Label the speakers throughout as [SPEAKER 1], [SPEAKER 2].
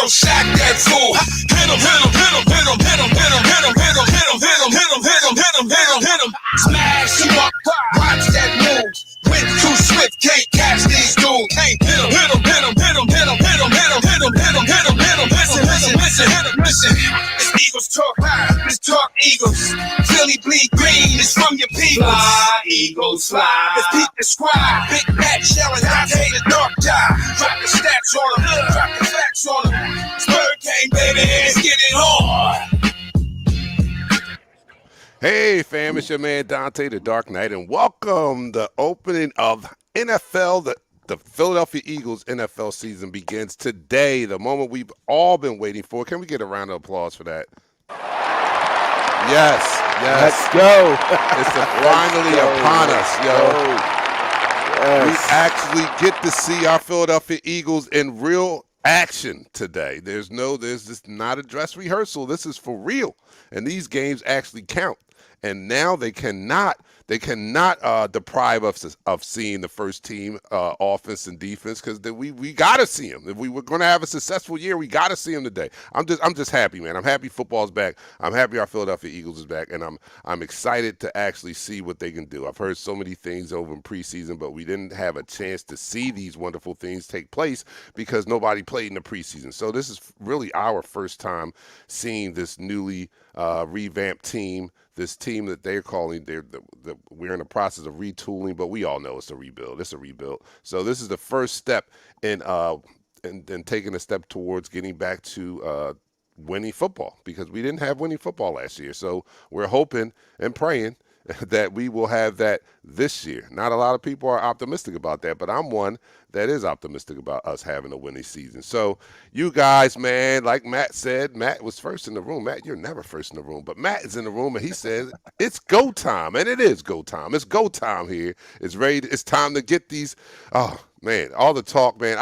[SPEAKER 1] Yo, sack that fool. Hit him, hit him, hit him, hit him, hit him, hit him, hit him, hit him, hit him, hit him, hit him, hit him, hit him, hit him, hit him. Smash him up. Watch that move. Went too swift, can't catch these dudes. Can't hit him, hit him, hit him, hit him, hit him, hit him, hit him, hit him, hit him, hit him, hit him. Listen, listen, listen, hit him, listen. This Eagles talk high, this talk Eagles. Philly bleed green, it's from your people. Fly, Eagles, fly. Let's beat the squad. Big Mac shelling, Dante the dark die. Drop the stats on him, drop the facts on him. Spur game, baby, let's get it on.
[SPEAKER 2] Hey fam, it's your man Dante the Dark Knight, and welcome. The opening of NFL, the Philadelphia Eagles NFL season begins today, the moment we've all been waiting for. Can we get a round of applause for that? Yes, yes.
[SPEAKER 3] Let's go.
[SPEAKER 2] It's finally upon us, yo. Yes. We actually get to see our Philadelphia Eagles in real action today. There's just not a dress rehearsal. This is for real, and these games actually count. And now they cannot deprive us of seeing the first team offense and defense, because we got to see them. If we were going to have a successful year, we got to see them today. I'm just happy, man. I'm happy football's back. I'm happy our Philadelphia Eagles is back, and I'm excited to actually see what they can do. I've heard so many things over in preseason, but we didn't have a chance to see these wonderful things take place because nobody played in the preseason. So this is really our first time seeing this newly revamped team. This team that they're calling, we're in the process of retooling, but we all know it's a rebuild. It's a rebuild. So this is the first step in taking a step towards getting back to winning football, because we didn't have winning football last year. So we're hoping and praying that we will have that this year. Not a lot of people are optimistic about that, but I'm one that is optimistic about us having a winning season. So you guys, man, like Matt said, Matt was first in the room. Matt, you're never first in the room, but Matt is in the room, and he says it's go time, and it is go time. It's go time here. It's ready. It's time to get these. Oh, man, all the talk, man.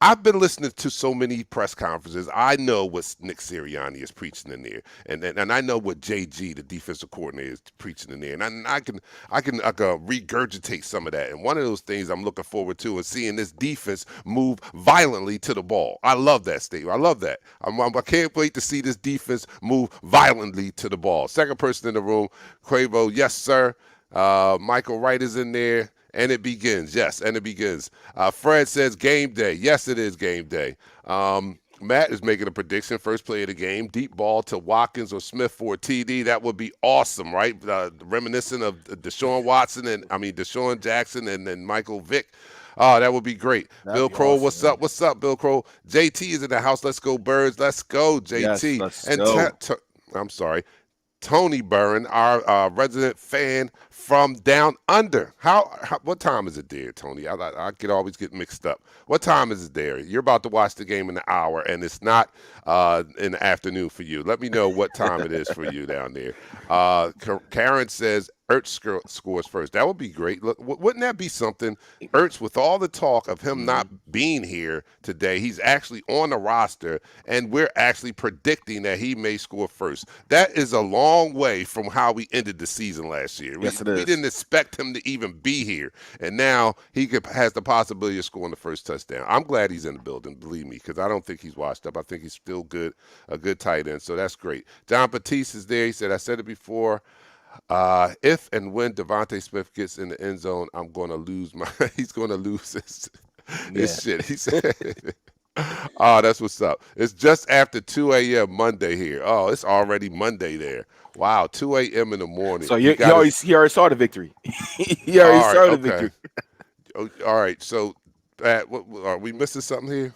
[SPEAKER 2] I've been listening to so many press conferences. I know what Nick Sirianni is preaching in there, and I know what JG, the defensive coordinator, is preaching in there, and I can regurgitate some of that. And one of those things I'm looking forward to is seeing this defense move violently to the ball. I love that statement. I love that. I can't wait to see this defense move violently to the ball. Second person in the room, Quavo, yes sir. Michael Wright is in there. And it begins. Yes, and it begins. Fred says game day. Yes, it is game day. Matt is making a prediction. First play of the game, deep ball to Watkins or Smith for a TD. That would be awesome, right? Reminiscent of Deshaun Jackson and then Michael Vick. Oh, that would be great. Bill Crow, awesome, what's up? What's up, Bill Crow? JT is in the house. Let's go, Birds. Let's go, JT.
[SPEAKER 3] Yes, let's go.
[SPEAKER 2] I'm sorry. Tony Burren, our resident fan from down under. What time is it there, Tony? I could always get mixed up. What time is it there? You're about to watch the game in the hour, and it's not in the afternoon for you. Let me know what time it is for you down there. Karen says Ertz scores first. That would be great. Look, wouldn't that be something? Ertz, with all the talk of him not being here today, he's actually on the roster, and we're actually predicting that he may score first. That is a long way from how we ended the season last year.
[SPEAKER 3] Yes, it is.
[SPEAKER 2] We didn't expect him to even be here, and now he has the possibility of scoring the first touchdown. I'm glad he's in the building, believe me, because I don't think he's washed up. I think he's still good, a good tight end, so that's great. John Batiste is there. He said, I said it before, if and when Devontae Smith gets in the end zone, I'm going to lose he's going to lose his shit. He said, oh, that's what's up. It's just after 2 a.m. Monday here. Oh, it's already Monday there. Wow, 2 a.m. in the morning.
[SPEAKER 3] So he already saw the victory. He already saw the victory.
[SPEAKER 2] All right, so are we missing something here?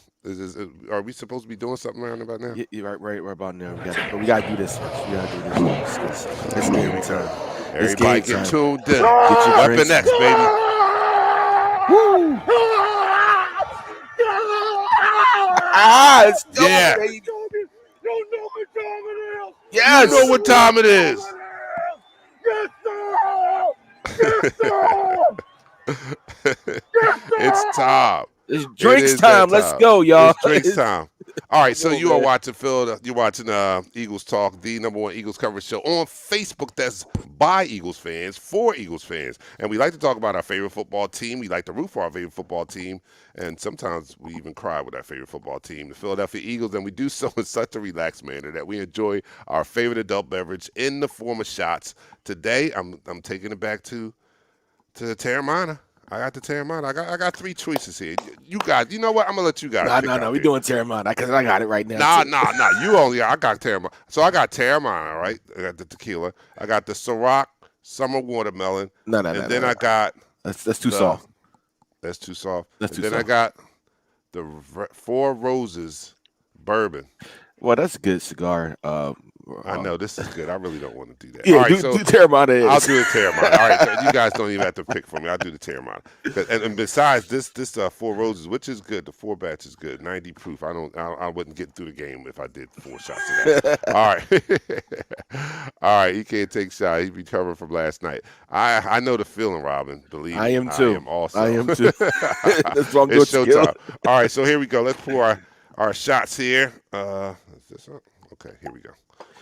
[SPEAKER 2] Are we supposed to be doing something around about now?
[SPEAKER 3] Yeah, right about now. We got to do this first. We got to do this. It's game time.
[SPEAKER 2] Everybody get tuned in. Get your weapon X, baby.
[SPEAKER 3] Woo! It's
[SPEAKER 2] yeah.
[SPEAKER 3] Baby.
[SPEAKER 1] You know what time it is.
[SPEAKER 3] Yes.
[SPEAKER 2] You know what time it is.
[SPEAKER 1] Yes, sir.
[SPEAKER 2] It's time.
[SPEAKER 3] It's drinks time. Let's go, y'all.
[SPEAKER 2] It's drinks time. All right, so
[SPEAKER 3] Come on,
[SPEAKER 2] you are
[SPEAKER 3] man.
[SPEAKER 2] watching Phil. You're watching Eagles Talk, the #1 Eagles coverage show on Facebook. That's by Eagles fans for Eagles fans, and we like to talk about our favorite football team. We like to root for our favorite football team, and sometimes we even cry with our favorite football team, the Philadelphia Eagles. And we do so in such a relaxed manner that we enjoy our favorite adult beverage in the form of shots. Today, I'm taking it back to the Terramana. I got the Terramana. I got 3 choices here. You guys, you know what? I'm gonna let you guys pick out
[SPEAKER 3] We
[SPEAKER 2] there.
[SPEAKER 3] doing Terramana because I got it right now.
[SPEAKER 2] Nah,
[SPEAKER 3] too.
[SPEAKER 2] nah. You only. I got Terramana. So I got Terramana, right? I got the tequila. I got the Ciroc Summer Watermelon.
[SPEAKER 3] No.
[SPEAKER 2] Then I got
[SPEAKER 3] That's too
[SPEAKER 2] the.
[SPEAKER 3] soft.
[SPEAKER 2] That's too soft.
[SPEAKER 3] That's too
[SPEAKER 2] then I
[SPEAKER 3] soft.
[SPEAKER 2] got the Four Roses Bourbon.
[SPEAKER 3] Well, that's a good cigar.
[SPEAKER 2] I know this is good. I really don't want to do that.
[SPEAKER 3] Yeah,
[SPEAKER 2] All right,
[SPEAKER 3] do Terramana.
[SPEAKER 2] I'll do the Terramana. All right, you guys don't even have to pick for me. I'll do the Terramana. And besides this Four Roses, which is good, the 4 batch is good, 90 proof. I wouldn't get through the game if I did 4 shots of that. All right, all right. He can't take shots. He's recovering from last night. I know the feeling, Robin. Believe me,
[SPEAKER 3] I am too.
[SPEAKER 2] I am also.
[SPEAKER 3] I am too. That's wrong.
[SPEAKER 2] It's showtime. All right, so here we go. Let's pour our shots here. Is this up? Okay, here we go.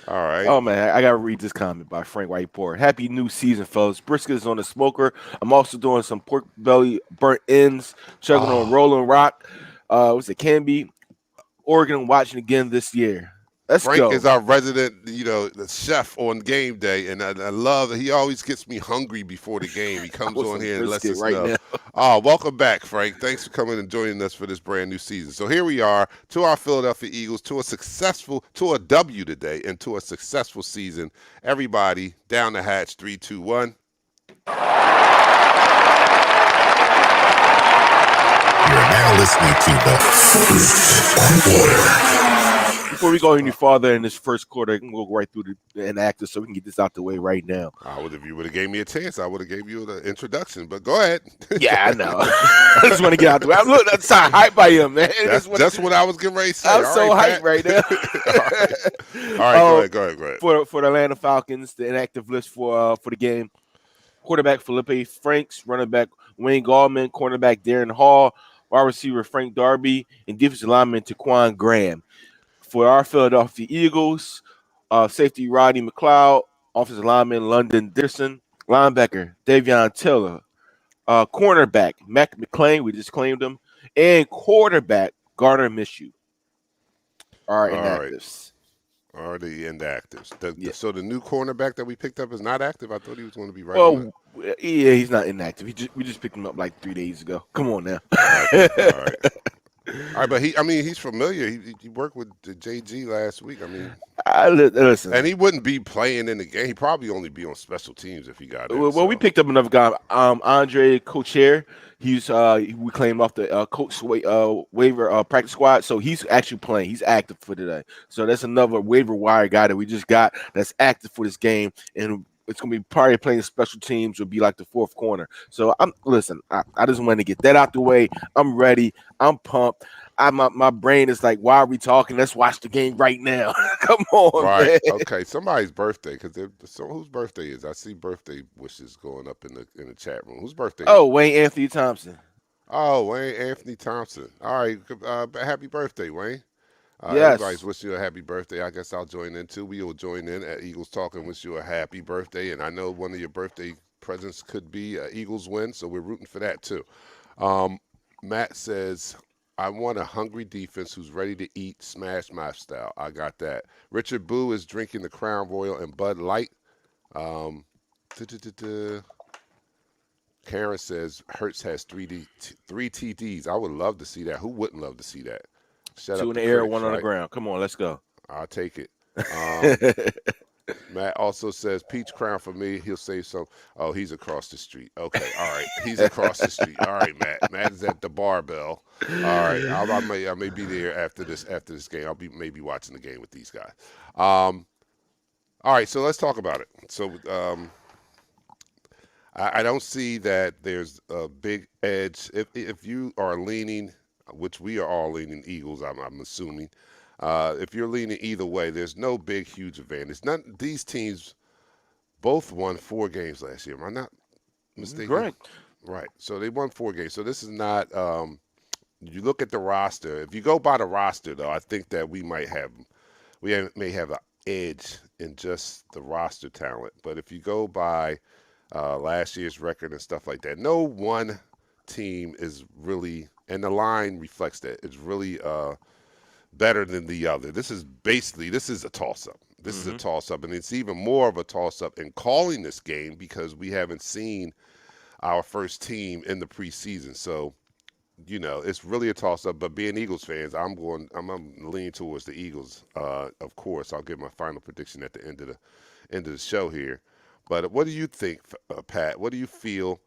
[SPEAKER 2] All right.
[SPEAKER 3] Oh man, I gotta read this comment by Frank Whiteport. Happy new season, fellas. Brisket is on the smoker. I'm also doing some pork belly burnt ends, chugging on Rolling Rock. What's it? Canby, Oregon. Watching again this year. Let's
[SPEAKER 2] Frank
[SPEAKER 3] go.
[SPEAKER 2] is our resident, the chef on game day, and I love that he always gets me hungry before the game. He comes on here and lets us
[SPEAKER 3] right
[SPEAKER 2] know.
[SPEAKER 3] now.
[SPEAKER 2] Oh, welcome back, Frank. Thanks for coming and joining us for this brand new season. So here we are, to our Philadelphia Eagles, to a W today, and to a successful season. Everybody, down the hatch, 3, 2, 1.
[SPEAKER 1] You're now listening to the first quarter.
[SPEAKER 3] Before we go any farther in this first quarter, we'll go right through the inactive so we can get this out the way right now.
[SPEAKER 2] If you would have gave me a chance, I would have gave you the introduction. But go ahead.
[SPEAKER 3] Yeah, I know. I just want to get out the way. Look, that's how hyped I am, man.
[SPEAKER 2] That's what I was getting ready to say.
[SPEAKER 3] I'm
[SPEAKER 2] All
[SPEAKER 3] so
[SPEAKER 2] right,
[SPEAKER 3] hyped right now.
[SPEAKER 2] All right, go ahead.
[SPEAKER 3] For the Atlanta Falcons, the inactive list for the game: quarterback Felipe Franks, running back Wayne Gallman, cornerback Darren Hall, wide receiver Frank Darby, and defensive lineman Taquan Graham. For our Philadelphia Eagles, safety Rodney McLeod, offensive lineman London Dixon, linebacker Davion Taylor, cornerback Mac McClain, we just claimed him, and quarterback Gardner Minshew. All right, inactives.
[SPEAKER 2] Are the inactives.
[SPEAKER 3] Yeah.
[SPEAKER 2] So the new cornerback that we picked up is not active? I thought he was going to be right.
[SPEAKER 3] Well, yeah, he's not inactive. We just picked him up like 3 days ago. Come on now.
[SPEAKER 2] All right. All right, but he's familiar. He worked with the JG last week.
[SPEAKER 3] Listen.
[SPEAKER 2] And he wouldn't be playing in the game. He'd probably only be on special teams if he got it.
[SPEAKER 3] Well, we picked up another guy, Andre Cocher. We claimed off the coach waiver practice squad, so he's actually playing. He's active for today. So that's another waiver wire guy that we just got that's active for this game, and it's gonna be probably playing special teams. Will be like the 4th corner. So I just want to get that out the way. I'm ready. I'm pumped. My brain is like, why are we talking? Let's watch the game right now. Come on,
[SPEAKER 2] right?
[SPEAKER 3] Man.
[SPEAKER 2] Okay, somebody's birthday whose birthday is? I see birthday wishes going up in the chat room. Whose birthday?
[SPEAKER 3] Oh, Wayne Anthony Thompson.
[SPEAKER 2] Oh, Wayne Anthony Thompson. All right, happy birthday, Wayne.
[SPEAKER 3] Yes.
[SPEAKER 2] Everybody's wish you a happy birthday. I guess I'll join in too. We will join in at Eagles Talk and wish you a happy birthday. And I know one of your birthday presents could be an Eagles win, so we're rooting for that too. Matt says, I want a hungry defense who's ready to eat, smash my style. I got that. Richard Boo is drinking the Crown Royal and Bud Light. Karen says, Hurts has 3 TDs. I would love to see that. Who wouldn't love to see that?
[SPEAKER 3] 2 in the air, 1 on the ground. Come on, let's go.
[SPEAKER 2] I'll take it. Matt also says, Peach Crown for me. He'll say some. Oh, he's across the street. Okay, all right. He's across the street. All right, Matt. Matt is at the barbell. All right. I may be there after this game. I'll be maybe watching the game with these guys. All right, so let's talk about it. So I don't see that there's a big edge. If you are leaning, which we are all leaning Eagles, I'm assuming. If you're leaning either way, there's no big, huge advantage. These teams both won 4 games last year. Am I not mistaken?
[SPEAKER 3] Correct.
[SPEAKER 2] Right. So they won 4 games. So this is not you look at the roster. If you go by the roster, though, I think that may have an edge in just the roster talent. But if you go by last year's record and stuff like that, no one team is really, and the line reflects that, it's really better than the other. This is a toss-up. This is a toss-up, and it's even more of a toss-up in calling this game because we haven't seen our first team in the preseason. So, it's really a toss-up. But being Eagles fans, I'm leaning towards the Eagles. Of course, I'll give my final prediction at the end of the show here. But what do you think, Pat? What do you feel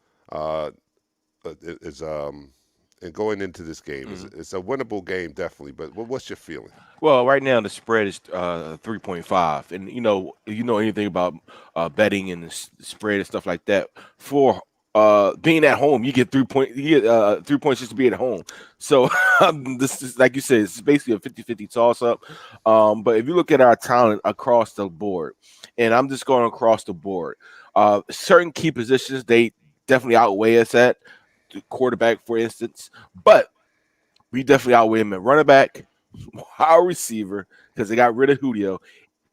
[SPEAKER 2] is and going into this game? It's a winnable game, definitely. But what's your feeling?
[SPEAKER 3] Well, right now the spread is 3.5, and if you know anything about betting and the spread and stuff like that, for being at home, you get 3 points. You get 3 points just to be at home. So this is, like you said, it's basically a 50-50 toss-up. But if you look at our talent across the board, and I'm just going across the board, certain key positions they definitely outweigh us at. The quarterback, for instance, but we definitely outweigh him at running back, our receiver, because they got rid of Julio.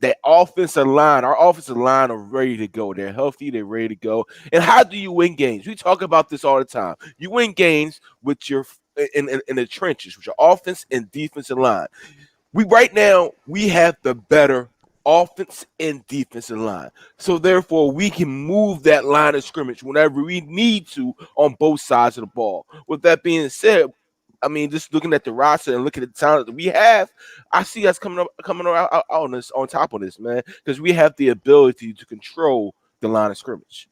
[SPEAKER 3] That offensive line, our offensive line are ready to go. They're healthy. They're ready to go. And how do you win games? We talk about this all the time. You win games with your in the trenches, with your offense and defensive line. Right now we have the better offense and defensive line. So therefore, we can move that line of scrimmage whenever we need to on both sides of the ball. With that being said, I mean, just looking at the roster and looking at the talent that we have, I see us coming out on top of this, man, because we have the ability to control the line of scrimmage.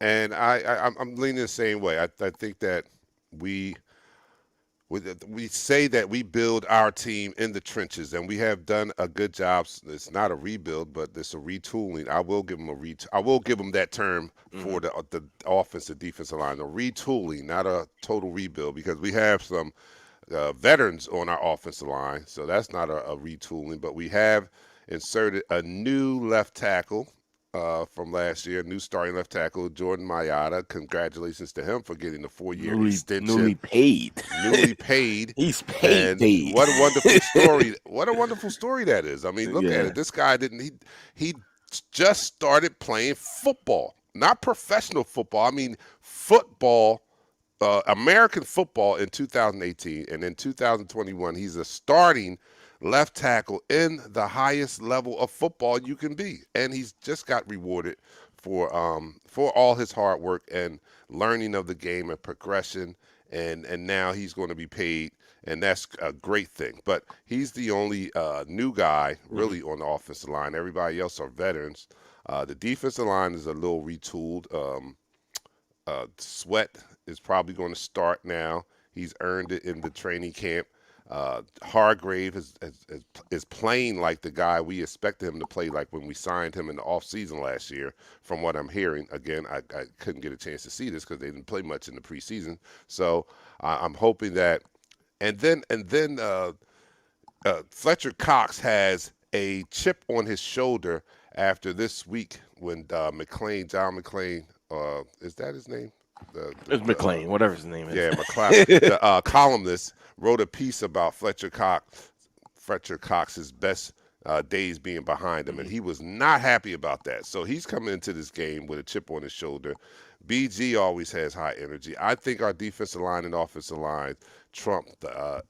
[SPEAKER 2] And I'm leaning the same way. I think that we say that we build our team in the trenches, and we have done a good job. It's not a rebuild, but it's a retooling. I will give them I will give them that term for the offensive defensive line, a retooling, not a total rebuild, because we have some veterans on our offensive line, so that's not a retooling. But we have inserted a new left tackle from last year, new starting left tackle, Jordan Mailata. Congratulations to him for getting the 4-year extension.
[SPEAKER 3] Newly paid. He's paid.
[SPEAKER 2] And what a wonderful story. What a wonderful story that is. I mean, look at it. This guy he just started playing football. Not professional football. I mean, football, American football in 2018. And in 2021, he's a starting left tackle in the highest level of football you can be, and he's just got rewarded for all his hard work and learning of the game and progression, and now he's going to be paid, and that's a great thing. But he's the only new guy really on the offensive line. Everybody else are veterans. The defensive line is a little retooled. Sweat is probably going to start now. He's earned it in the training camp. Hargrave is playing like the guy we expected him to play like when we signed him in the offseason last year, from what I'm hearing. Again, I couldn't get a chance to see this because they didn't play much in the preseason. So I'm hoping that. And then Fletcher Cox has a chip on his shoulder after this week when John McClain, is that his name?
[SPEAKER 3] It's McClain, whatever his name is.
[SPEAKER 2] Yeah, McClain, the columnist, wrote a piece about Fletcher Cox's best days being behind him, and he was not happy about that. So he's coming into this game with a chip on his shoulder. BG always has high energy. I think our defensive line and offensive line trump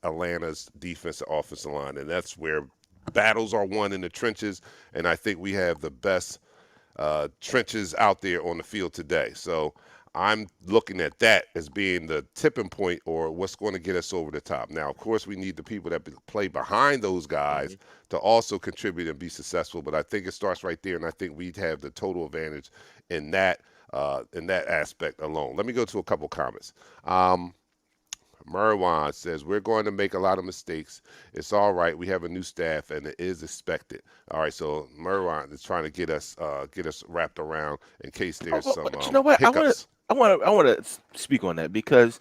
[SPEAKER 2] Atlanta's defensive offensive line, and that's where battles are won in the trenches, and I think we have the best trenches out there on the field today. So I'm looking at that as being the tipping point or what's going to get us over the top. Now, of course, we need the people that play behind those guys to also contribute and be successful. But I think it starts right there, and I think we'd have the total advantage in that aspect alone. Let me go to a couple comments. Merwan says, we're going to make a lot of mistakes. It's all right. We have a new staff, and it is expected. All right, so Merwan is trying to get us wrapped around in case there's some
[SPEAKER 3] you know what?
[SPEAKER 2] hiccups.
[SPEAKER 3] I want to speak on that because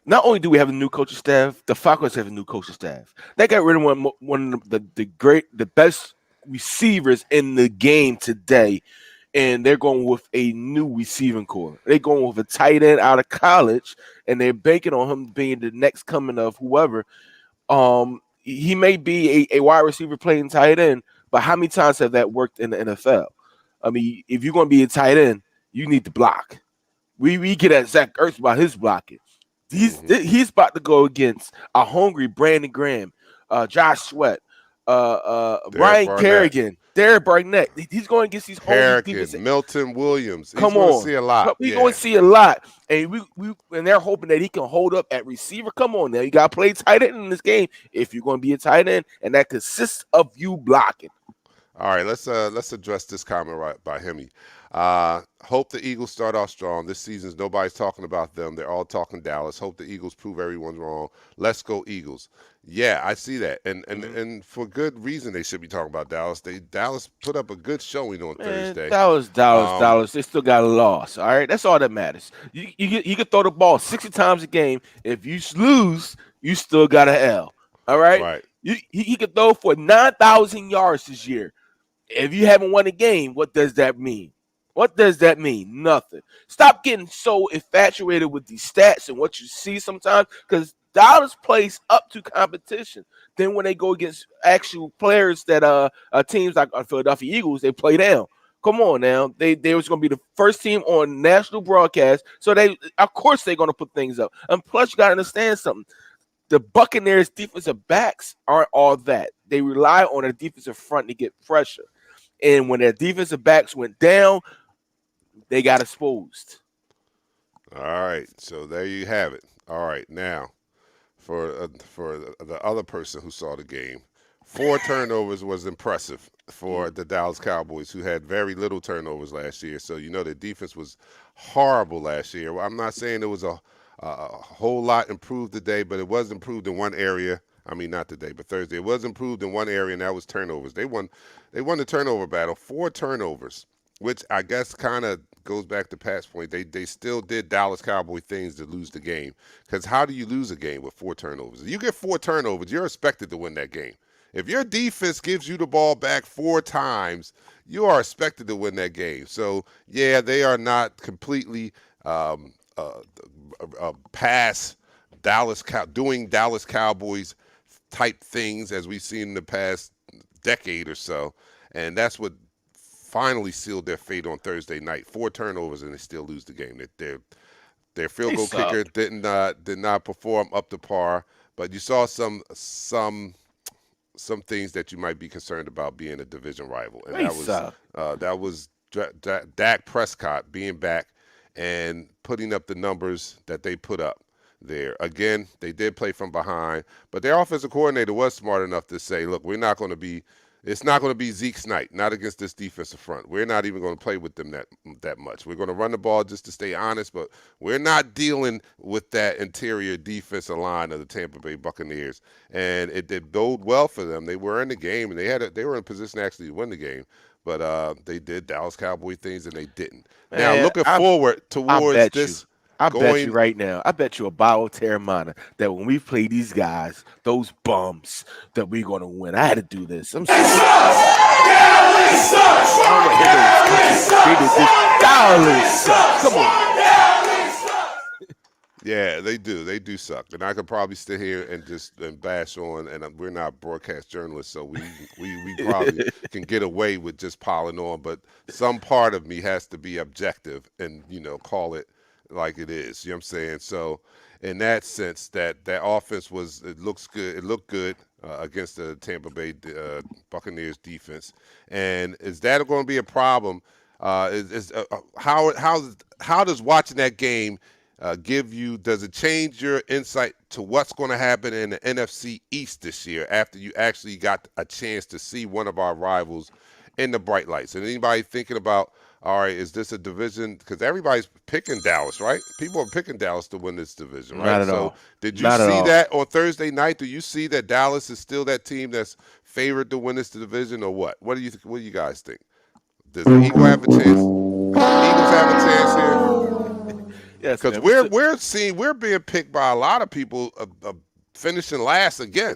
[SPEAKER 3] not only do we have a new coaching staff, the Falcons have a new coaching staff. They got rid of one of the best receivers in the game today, and they're going with a new receiving core. They're going with a tight end out of college, and they're banking on him being the next coming of whoever. He may be a wide receiver playing tight end, but how many times have that worked in the NFL? I mean, if you're going to be a tight end, you need to block. We get at Zach Ertz about his blocking. He's about to go against a hungry Brandon Graham, Josh Sweat, Ryan Kerrigan, Derek Barnett. He's going against these hungry defensive.
[SPEAKER 2] Milton Williams.
[SPEAKER 3] Come on,
[SPEAKER 2] going to see a lot.
[SPEAKER 3] We're going to see a lot, and and they're hoping that he can hold up at receiver. Come on, now you got to play tight end in this game if you're going to be a tight end, and that consists of you blocking.
[SPEAKER 2] All right, let's address this comment right by Hemi. Hope the Eagles start off strong. This season's nobody's talking about them. They're all talking Dallas. Hope the Eagles prove everyone wrong. Let's go Eagles. Yeah, I see that, and for good reason they should be talking about Dallas. Dallas put up a good showing on Thursday.
[SPEAKER 3] Dallas. They still got a loss. All right, that's all that matters. You can throw the ball 60 times a game. If you lose, you still got an L. All right.
[SPEAKER 2] Right.
[SPEAKER 3] He could throw for 9,000 yards this year. If you haven't won a game, what does that mean? What does that mean? Nothing. Stop getting so infatuated with these stats and what you see sometimes, because Dallas plays up to competition. Then when they go against actual players that teams like Philadelphia Eagles, they play down. Come on now. They was going to be the first team on national broadcast, so of course they're going to put things up. And plus, you got to understand something. The Buccaneers' defensive backs aren't all that. They rely on a defensive front to get pressure. And when their defensive backs went down, they got exposed.
[SPEAKER 2] All right, so there you have it. All right, now for the other person who saw the game, 4 turnovers was impressive for the Dallas Cowboys, who had very little turnovers last year. So their defense was horrible last year. Well, I'm not saying it was a whole lot improved today, but it was improved in one area. I mean, not today, but Thursday. It was improved in one area, and that was turnovers. They won the turnover battle, 4 turnovers, which I guess kind of goes back to Pat's point. They still did Dallas Cowboy things to lose the game. Because how do you lose a game with 4 turnovers? If you get 4 turnovers, you're expected to win that game. If your defense gives you the ball back 4 times, you are expected to win that game. So, yeah, they are not completely past doing Dallas Cowboys type things as we've seen in the past decade or so, and that's what finally sealed their fate on Thursday night. 4 turnovers and they still lose the game. Their field goal kicker did not perform up to par, but you saw some things that you might be concerned about being a division rival, and that was Dak Prescott being back and putting up the numbers that they put up there. Again, they did play from behind, but their offensive coordinator was smart enough to say, look, it's not going to be Zeke's night, not against this defensive front. We're not even going to play with them that much. We're going to run the ball just to stay honest, but we're not dealing with that interior defensive line of the Tampa Bay Buccaneers. And it did bode well for them. They were in the game, and they were in position actually to win the game. But they did Dallas Cowboy things, and they didn't. Man, now, looking forward towards this.
[SPEAKER 3] I bet you right now, I bet you a bottle of Terramana that when we play these guys, those bums, that we're going to win. I had to do this. I'm sorry. Dallas sucks. Come on.
[SPEAKER 2] Yeah, they do. They do suck. And I could probably sit here and bash on, and we're not broadcast journalists, so we probably can get away with just piling on. But some part of me has to be objective and, call it like it is. You know what I'm saying? So in that sense, that offense looked good against the Tampa Bay Buccaneers defense. And is that going to be a problem? How does watching that game does it change your insight to what's going to happen in the NFC East this year after you actually got a chance to see one of our rivals in the bright lights? And anybody thinking about, all right, is this a division? Because everybody's picking Dallas, right? People are picking Dallas to win this division, right?
[SPEAKER 3] Not at all.
[SPEAKER 2] Did you see that on Thursday night? Do you see that Dallas is still that team that's favored to win this division, or what? What do you guys think? Does the Eagles have a chance? Does the Eagles have a chance here?
[SPEAKER 3] Yes,
[SPEAKER 2] because we're being picked by a lot of people finishing last again.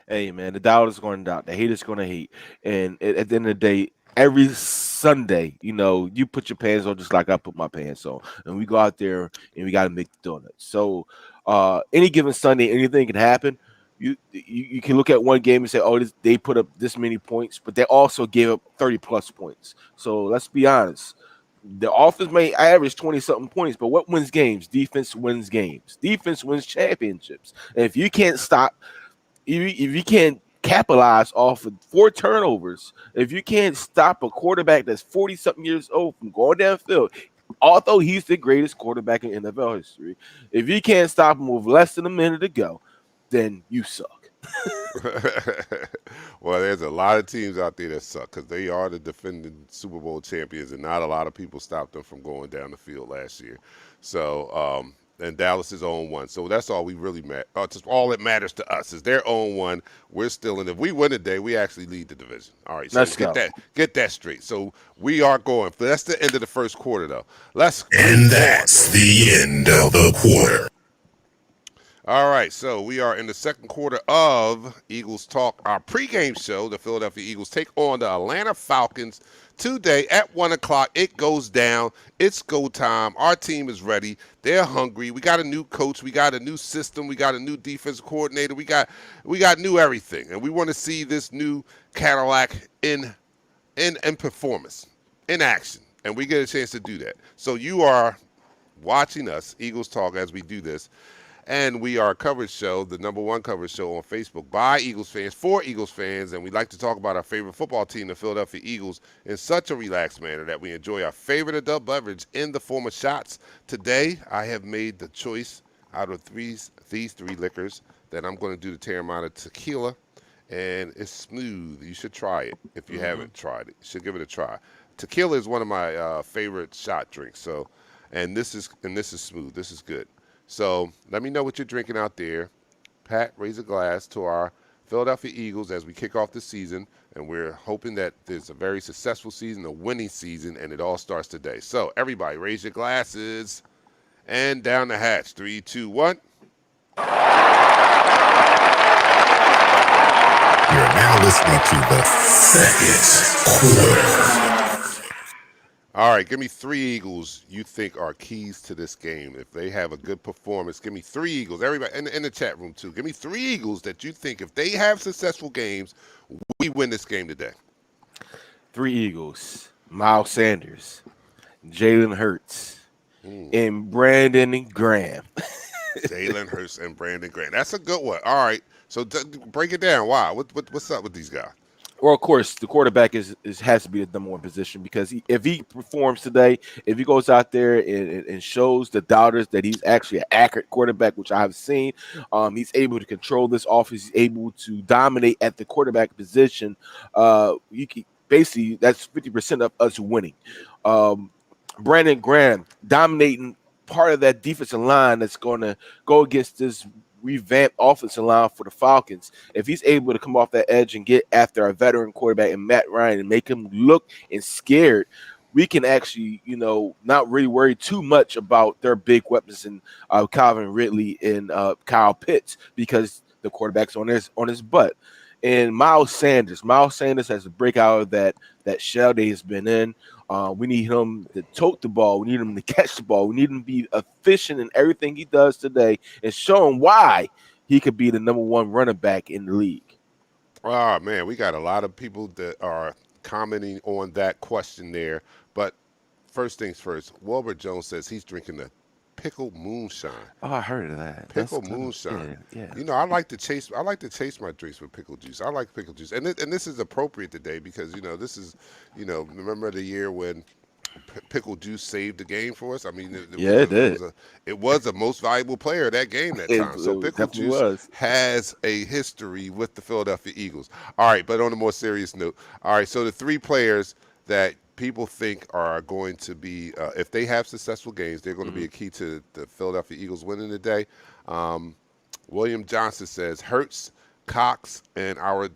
[SPEAKER 3] Hey man, the doubt is going to doubt. The hate is going to hate, and at the end of the day, every Sunday, you put your pants on just like I put my pants on, and we go out there and we got to make the donuts. So, any given Sunday, anything can happen. You can look at one game and say, "Oh, they put up this many points," but they also gave up 30+ points. So let's be honest. The offense may average 20 something points, but what wins games? Defense wins games. Defense wins championships. And if you can't stop, if you can't capitalize off of 4 turnovers, if you can't stop a quarterback that's 40 something years old from going downfield, although he's the greatest quarterback in NFL history, if you can't stop him with less than a minute to go, then you suck.
[SPEAKER 2] Well, there's a lot of teams out there that suck because they are the defending Super Bowl champions, and not a lot of people stopped them from going down the field last year. So, and Dallas is 0-1. So that's all we really just all that matters to us is their own one. We're still in. If we win today, we actually lead the division. All right, so
[SPEAKER 3] Let's go.
[SPEAKER 2] Get that straight. So we are going. That's the end of the first quarter, though.
[SPEAKER 1] And that's the end of the quarter.
[SPEAKER 2] All right, so we are in the second quarter of Eagles Talk, our pregame show. The Philadelphia Eagles take on the Atlanta Falcons today at 1 o'clock. It goes down. It's go time. Our team is ready. They're hungry. We got a new coach. We got a new system. We got a new defensive coordinator. We got new everything, and we want to see this new Cadillac in performance, in action, and we get a chance to do that. So you are watching us, Eagles Talk, as we do this. And we are a coverage show, the #1 coverage show on Facebook by Eagles fans, for Eagles fans. And we like to talk about our favorite football team, the Philadelphia Eagles, in such a relaxed manner that we enjoy our favorite adult beverage in the form of shots. Today, I have made the choice out of these 3 liquors that I'm going to do the Terramana Tequila. And it's smooth. You should try it if you haven't tried it. You should give it a try. Tequila is one of my favorite shot drinks. So, and this is smooth. This is good. So let me know what you're drinking out there. Pat, raise a glass to our Philadelphia Eagles as we kick off the season. And we're hoping that there's a very successful season, a winning season, and it all starts today. So everybody, raise your glasses and down the hatch. 3, 2, 1.
[SPEAKER 1] You're now listening to the second quarter.
[SPEAKER 2] All right, give me 3 Eagles you think are keys to this game. If they have a good performance, give me 3 Eagles. Everybody in the chat room, too. Give me 3 Eagles that you think if they have successful games, we win this game today.
[SPEAKER 3] 3 Eagles. Miles Sanders, Jalen Hurts, and Brandon Graham.
[SPEAKER 2] Jalen Hurts and Brandon Graham. That's a good one. All right, so break it down. Why? What's up with these guys?
[SPEAKER 3] Well, of course, the quarterback has to be the #1 position because if he performs today, if he goes out there and shows the doubters that he's actually an accurate quarterback, which I have seen, he's able to control this offense. He's able to dominate at the quarterback position. Basically, that's 50% of us winning. Brandon Graham dominating part of that defensive line that's going to go against this revamped offensive line for the Falcons. If he's able to come off that edge and get after a veteran quarterback and Matt Ryan and make him look and scared, we can actually, not really worry too much about their big weapons in Calvin Ridley and Kyle Pitts because the quarterback's on his butt. And Miles Sanders has to break out of that shell that he's been in. We need him to tote the ball. We need him to catch the ball. We need him to be efficient in everything he does today and show him why he could be the #1 running back in the league.
[SPEAKER 2] Oh, man, we got a lot of people that are commenting on that question there. But first things first, Wilbur Jones says he's drinking the pickled moonshine.
[SPEAKER 3] Oh, I heard of that.
[SPEAKER 2] Pickled moonshine.
[SPEAKER 3] Yeah.
[SPEAKER 2] I like to chase my drinks with pickle juice. I like pickle juice, and this is appropriate today because this is, remember the year when pickle juice saved the game for us. I mean, it was a most valuable player of that game that time. So pickle juice has a history with the Philadelphia Eagles. All right, but on a more serious note, all right. So the 3 players that people think are going to be, if they have successful games, they're going to be a key to the Philadelphia Eagles winning today. William Johnson says Hurts, Cox, and our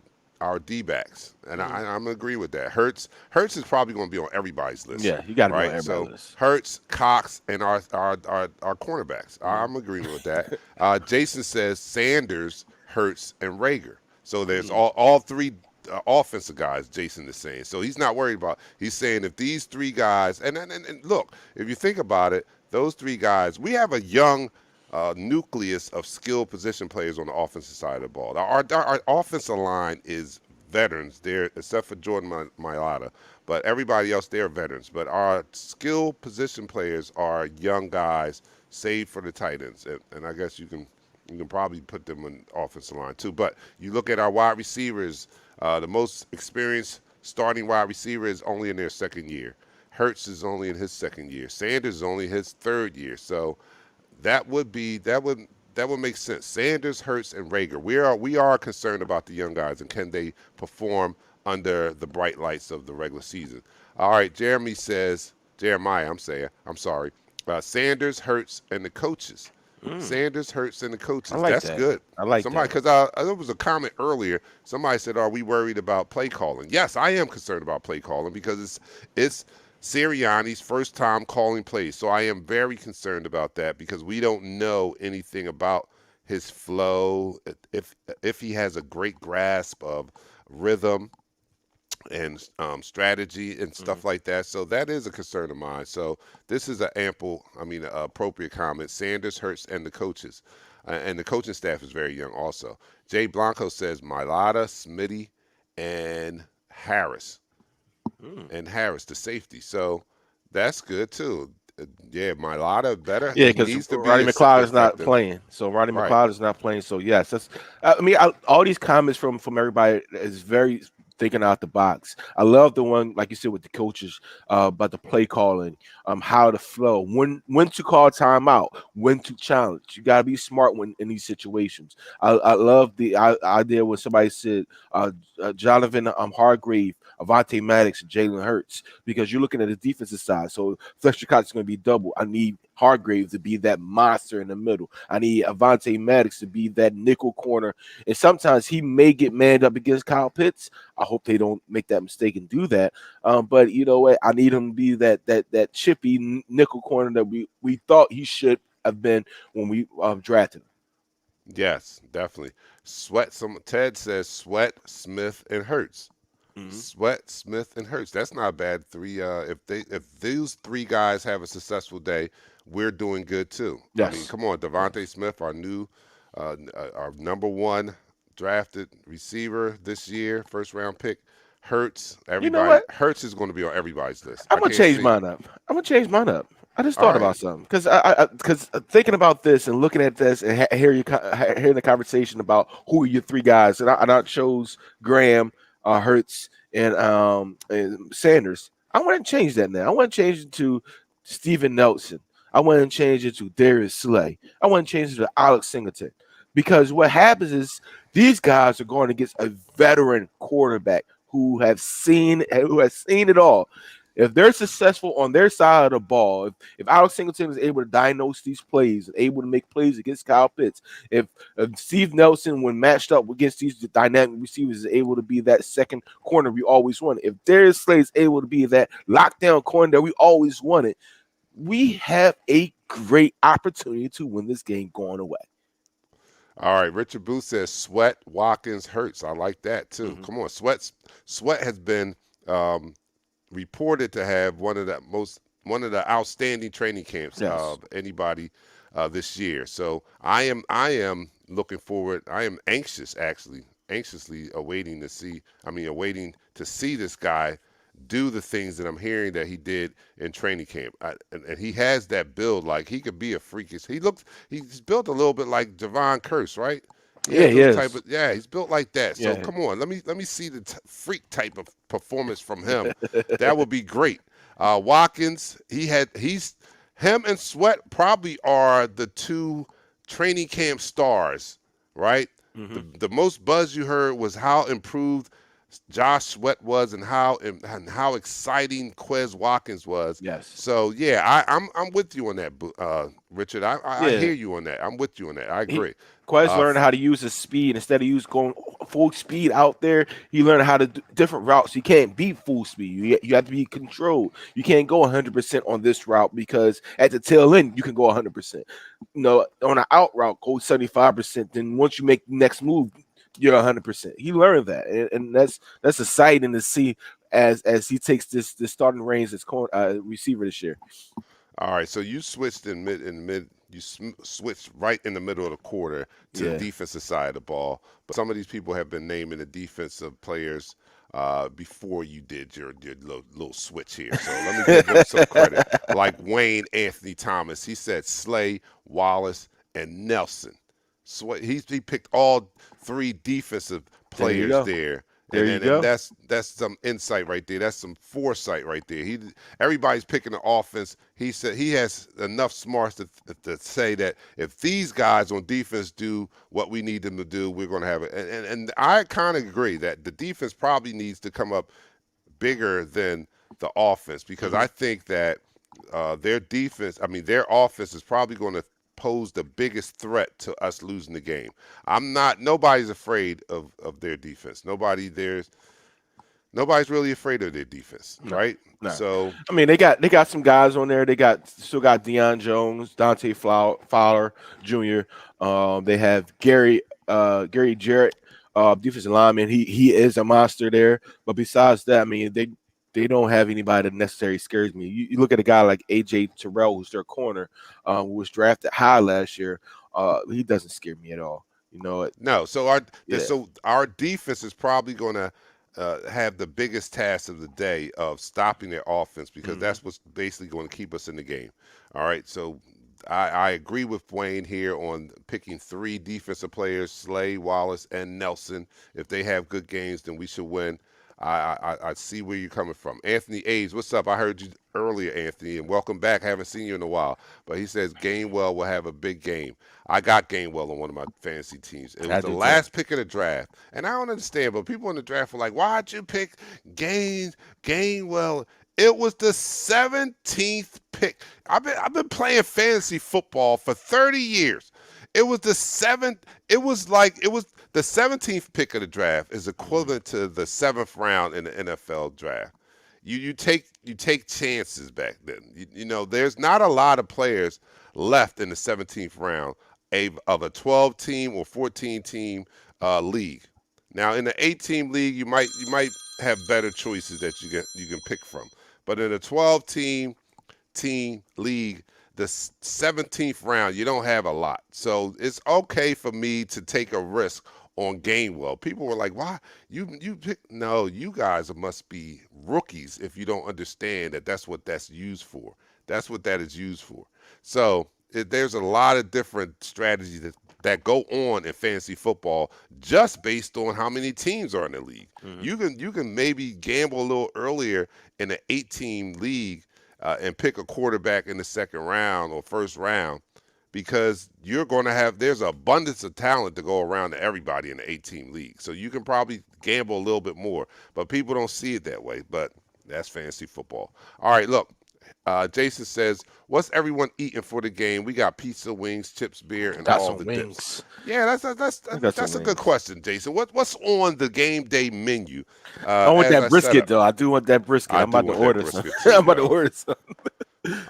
[SPEAKER 2] D-backs. And I'm going to agree with that. Hurts is probably going to be on everybody's list.
[SPEAKER 3] Yeah, you got to be on everybody's list.
[SPEAKER 2] Hurts, Cox, and our cornerbacks. I'm agreeing with that. Jason says Sanders, Hurts, and Rager. So there's all 3 offensive guys, Jason is saying. So he's not worried about. He's saying if these three guys, and look, if you think about it, those three guys, we have a young nucleus of skilled position players on the offensive side of the ball. Our offensive line is veterans there, except for Jordan Mailata. But everybody else, they're veterans. But our skilled position players are young guys, save for the tight ends. And I guess you can probably put them on offensive line too. But you look at our wide receivers, the most experienced starting wide receiver is only in their second year. Hurts is only in his second year. Sanders is only his third year. So that would make sense. Sanders, Hurts, and Rager. We are concerned about the young guys and can they perform under the bright lights of the regular season. All right, Jeremiah, I'm sorry. Sanders, Hurts, and the coaches. Sanders, Hurts, and the coaches.
[SPEAKER 3] I like
[SPEAKER 2] That's
[SPEAKER 3] that.
[SPEAKER 2] good.
[SPEAKER 3] I like
[SPEAKER 2] somebody,
[SPEAKER 3] that.
[SPEAKER 2] because there was a comment earlier. Somebody said, "Are we worried about play calling?" Yes, I am concerned about play calling because it's Sirianni's first time calling plays. So I am very concerned about that because we don't know anything about his flow, if he has a great grasp of rhythm and strategy and stuff like that. So that is a concern of mine. So this is an appropriate comment. Sanders, Hurts, and the coaches. And the coaching staff is very young also. Jay Blanco says Mailata, Smitty, and Harris. And Harris, the safety. So that's good too. Yeah, Mailata better.
[SPEAKER 3] Yeah,
[SPEAKER 2] He
[SPEAKER 3] because
[SPEAKER 2] needs to be
[SPEAKER 3] Rodney McLeod is not
[SPEAKER 2] effective.
[SPEAKER 3] playing. So Rodney
[SPEAKER 2] Right.
[SPEAKER 3] McLeod is not playing. So yes, that's. All these comments from everybody is very thinking out the box. I love the one, like you said, with the coaches about the play calling, how to flow, when to call timeout, when to challenge. You got to be smart when in these situations. I love the idea when somebody said Jonathan Hargrave, Avonte Maddox, and Jalen Hurts, because you're looking at the defensive side. So Fletcher Cox is going to be double. I need Hargrave to be that monster in the middle. I need Avonte Maddox to be that nickel corner. And sometimes he may get manned up against Kyle Pitts. I hope they don't make that mistake and do that. But you know what? I need him to be that chippy nickel corner that we thought he should have been when we drafted him.
[SPEAKER 2] Yes, definitely. Ted says Sweat, Smith, and Hurts. Sweat, Smith, and Hurts. That's not bad. If these three guys have a successful day, we're doing good too.
[SPEAKER 3] Yes.
[SPEAKER 2] I mean, come on, Devontae Smith, our number one drafted receiver this year, first round pick. Hurts, Hurts is going to be on everybody's list.
[SPEAKER 3] I'm gonna change mine up. I just thought about something because thinking about this and looking at this and hearing the conversation about who are your three guys, and I chose Graham, Hurts, and Sanders. I want to change that now. I want to change it to Steven Nelson. I want to change it to Darius Slay. I want to change it to Alex Singleton, because what happens is these guys are going against a veteran quarterback who has seen it all. If they're successful on their side of the ball, if Alex Singleton is able to diagnose these plays and able to make plays against Kyle Pitts, if Steve Nelson, when matched up against these dynamic receivers, is able to be that second corner we always wanted, if Darius Slay is able to be that lockdown corner that we always wanted, we have a great opportunity to win this game going away.
[SPEAKER 2] All right, Richard Booth says Sweat, Watkins, Hurts. I like that too. Come on, Sweat has been reported to have one of the outstanding training camps of anybody this year. So I am looking forward. I am anxiously awaiting to see this guy do the things that I'm hearing that he did in training camp. And he has that build, like he could be a freakish. He's built a little bit like Javon Curse, right? He is. He's built like that. So come on, let me see the freak type of performance from him. That would be great. Watkins, him and Sweat probably are the two training camp stars, right? The most buzz you heard was how improved Josh Sweat was and how exciting Quez Watkins was.
[SPEAKER 3] Yes.
[SPEAKER 2] So I'm with you on that, Richard. I hear you on that. I'm with you on that. I agree.
[SPEAKER 3] Quez learned how to use his speed instead of going full speed out there. He learned how to do different routes. You can't be full speed. You have to be controlled. You can't go 100% on this route because at the tail end you can go 100%. On an out route, go 75%. Then once you make the next move, You're 100%. He learned that, and that's exciting to see as he takes this starting reins as receiver this year.
[SPEAKER 2] All right, so you switched you switched right in the middle of the quarter to the
[SPEAKER 3] Yeah.
[SPEAKER 2] defensive side of the ball. But some of these people have been naming the defensive players before you did your little switch here. So let me give them some credit. Like Wayne Anthony Thomas, he said Slay, Wallace, and Nelson. So he picked all three defensive
[SPEAKER 3] There you
[SPEAKER 2] players
[SPEAKER 3] go.
[SPEAKER 2] there.
[SPEAKER 3] There you go.
[SPEAKER 2] That's some insight right there. That's some foresight right there. Everybody's picking the offense. He said he has enough smarts to say that if these guys on defense do what we need them to do, we're going to have it. And I kind of agree that the defense probably needs to come up bigger than the offense because I think that their defense, I mean, their offense is probably going to pose the biggest threat to us losing the game. Nobody's afraid of their defense. Nobody's really afraid of their defense, right?
[SPEAKER 3] No.
[SPEAKER 2] So
[SPEAKER 3] I mean, they got some guys on there. They still got Deion Jones, Dante Fowler Jr. They have Gary Jarrett, defensive lineman. He is a monster there. But besides that, I mean, they don't have anybody that necessarily scares me. You look at a guy like AJ Terrell, who's their corner, who was drafted high last year. He doesn't scare me at all. You know it.
[SPEAKER 2] no. So our defense is probably going to have the biggest task of the day of stopping their offense because that's what's basically going to keep us in the game. All right. So I agree with Wayne here on picking three defensive players, Slay, Wallace, and Nelson. If they have good games, then we should win. I see where you're coming from. Anthony A's, what's up? I heard you earlier, Anthony, and welcome back. I haven't seen you in a while. But he says Gainwell will have a big game. I got Gainwell on one of my fantasy teams. It was the last pick of the draft. And I don't understand, but people in the draft were like, why'd you pick Gainwell? It was the 17th pick. I've been playing fantasy football for 30 years. It was the 17th pick of the draft is equivalent to the 7th round in the NFL draft. You take chances back then. You know, there's not a lot of players left in the 17th round of a 12-team or 14-team league. Now in the 8-team league, you might have better choices that you can pick from. But in a 12-team league, the 17th round, you don't have a lot. So it's okay for me to take a risk on Gainwell. People were like, why? You pick? No, you guys must be rookies if you don't understand that that's what that's used for. That's what that is used for. So there's a lot of different strategies that go on in fantasy football just based on how many teams are in the league. You can maybe gamble a little earlier in an 8-team league and pick a quarterback in the second round or first round because there's an abundance of talent to go around to everybody in the 8-team league. So you can probably gamble a little bit more, but people don't see it that way. But that's fantasy football. All right, look. Jason says, "What's everyone eating for the game? We got pizza, wings, chips, beer, and all the
[SPEAKER 3] wings.
[SPEAKER 2] dips." Yeah, that's a good question, Jason. What's on the game day menu?
[SPEAKER 3] I want that brisket though. I do want that brisket. I'm about to order some. I'm about to order some.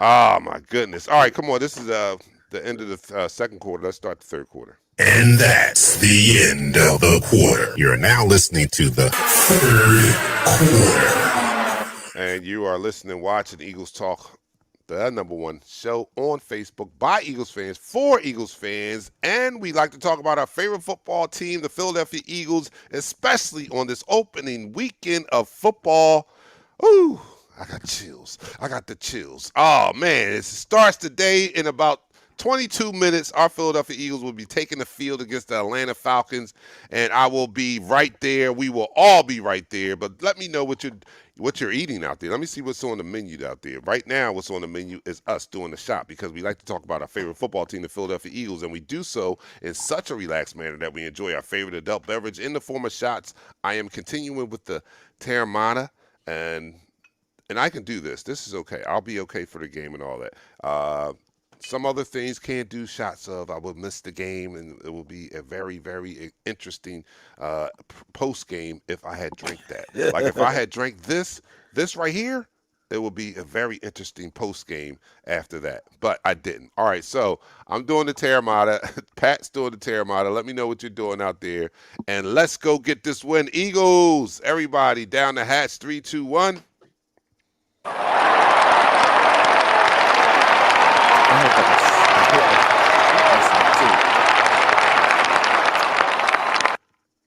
[SPEAKER 2] Oh my goodness! All right, come on. This is the end of the second quarter. Let's start the third quarter.
[SPEAKER 1] And that's the end of the quarter. You're now listening to the third quarter.
[SPEAKER 2] And you are listening, watching Eagles Talk, the #1 show on Facebook by Eagles fans for Eagles fans. And we like to talk about our favorite football team, the Philadelphia Eagles, especially on this opening weekend of football. Ooh, I got chills. I got the chills. Oh, man, it starts today in about 22 minutes. Our Philadelphia Eagles will be taking the field against the Atlanta Falcons, and I will be right there. We will all be right there. But let me know what you're eating out there. Let me see what's on the menu out there. Right now, what's on the menu is us doing the shop because we like to talk about our favorite football team, the Philadelphia Eagles, and we do so in such a relaxed manner that we enjoy our favorite adult beverage in the form of shots. I am continuing with the Terramana, and I can do this. This is okay. I'll be okay for the game and all that. Some other things can't do shots of. I will miss the game, and it will be a very, very interesting post game if I had drank that. Like if I had drank this right here, it will be a very interesting post game after that. But I didn't. All right, so I'm doing the Terramata. Pat's doing the Terramata. Let me know what you're doing out there, and let's go get this win, Eagles! Everybody down the hatch. 3, 2, 1.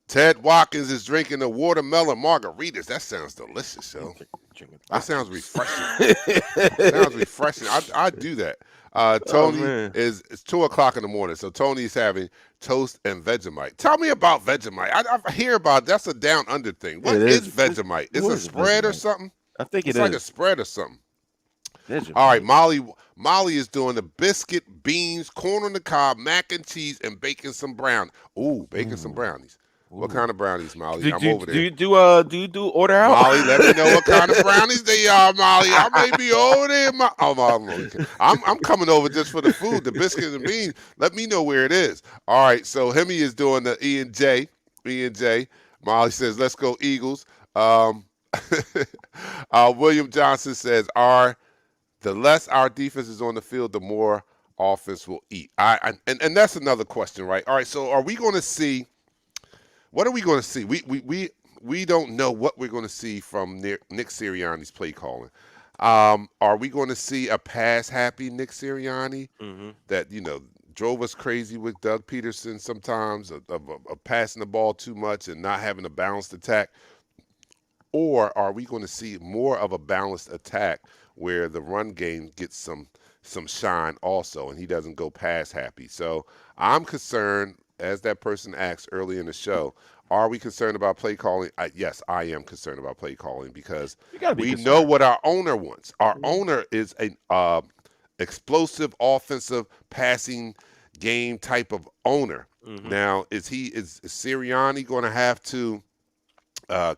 [SPEAKER 2] Ted Watkins is drinking the watermelon margaritas. That sounds delicious, yo. That sounds refreshing. Sounds refreshing. I do that. Tony it's 2 o'clock in the morning, so Tony's having toast and Vegemite. Tell me about Vegemite. I hear about that's a down under thing. What is Vegemite? It's a spread or something?
[SPEAKER 3] I think
[SPEAKER 2] it's like a spread or something.
[SPEAKER 3] Vegemite.
[SPEAKER 2] All right, Molly is doing the biscuit, beans, corn on the cob, mac and cheese, and baking some brownies. Ooh, baking some brownies. What kind of brownies, Molly? I'm over there.
[SPEAKER 3] Do you do order out?
[SPEAKER 2] Molly, let me know what kind of brownies they are, Molly. I may be over there. I'm coming over just for the food, the biscuits and beans. Let me know where it is. All right, so Hemi is doing the E&J. Molly says, let's go Eagles. William Johnson says, the less our defense is on the field, the more offense will eat. And that's another question, right? All right, so are we going to see – what are we going to see? We don't know what we're going to see from Nick Sirianni's play calling. Are we going to see a pass-happy Nick Sirianni that, drove us crazy with Doug Peterson sometimes, of passing the ball too much and not having a balanced attack? Or are we going to see more of a balanced attack where the run game gets some shine also and he doesn't go pass-happy? So I'm concerned, as that person asked early in the show, are we concerned about play calling? Yes, I am concerned about play calling because we know what our owner wants. Our owner is an explosive offensive passing game type of owner. Now, is Sirianni going to have to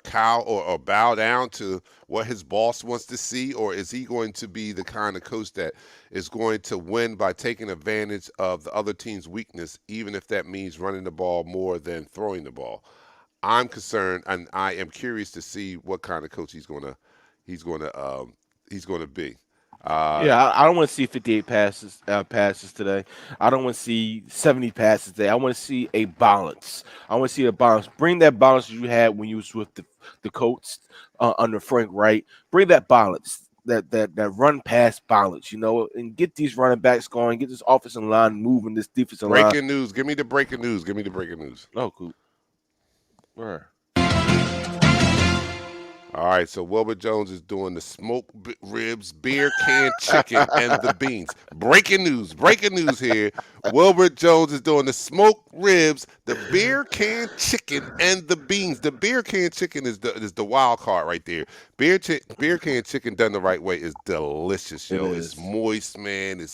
[SPEAKER 2] cow or bow down to what his boss wants to see, or is he going to be the kind of coach that is going to win by taking advantage of the other team's weakness, even if that means running the ball more than throwing the ball? I'm concerned, and I am curious to see what kind of coach he's going to be.
[SPEAKER 3] I don't want to see 58 passes today. I don't want to see 70 passes today. I want to see a balance. I want to see a balance. Bring that balance you had when you was with the Colts under Frank Wright. Bring that balance, that run pass balance, and get these running backs going. Get this offensive line moving. This defensive line.
[SPEAKER 2] Breaking news. Give me the breaking news.
[SPEAKER 3] Oh, cool. Where?
[SPEAKER 2] All right, so Wilbur Jones is doing the smoked ribs, beer can chicken, and the beans. Breaking news here. Wilbur Jones is doing the smoked ribs, the beer can chicken, and the beans. The beer can chicken is the wild card right there. Beer can chicken done the right way is delicious, yo. It's moist, man.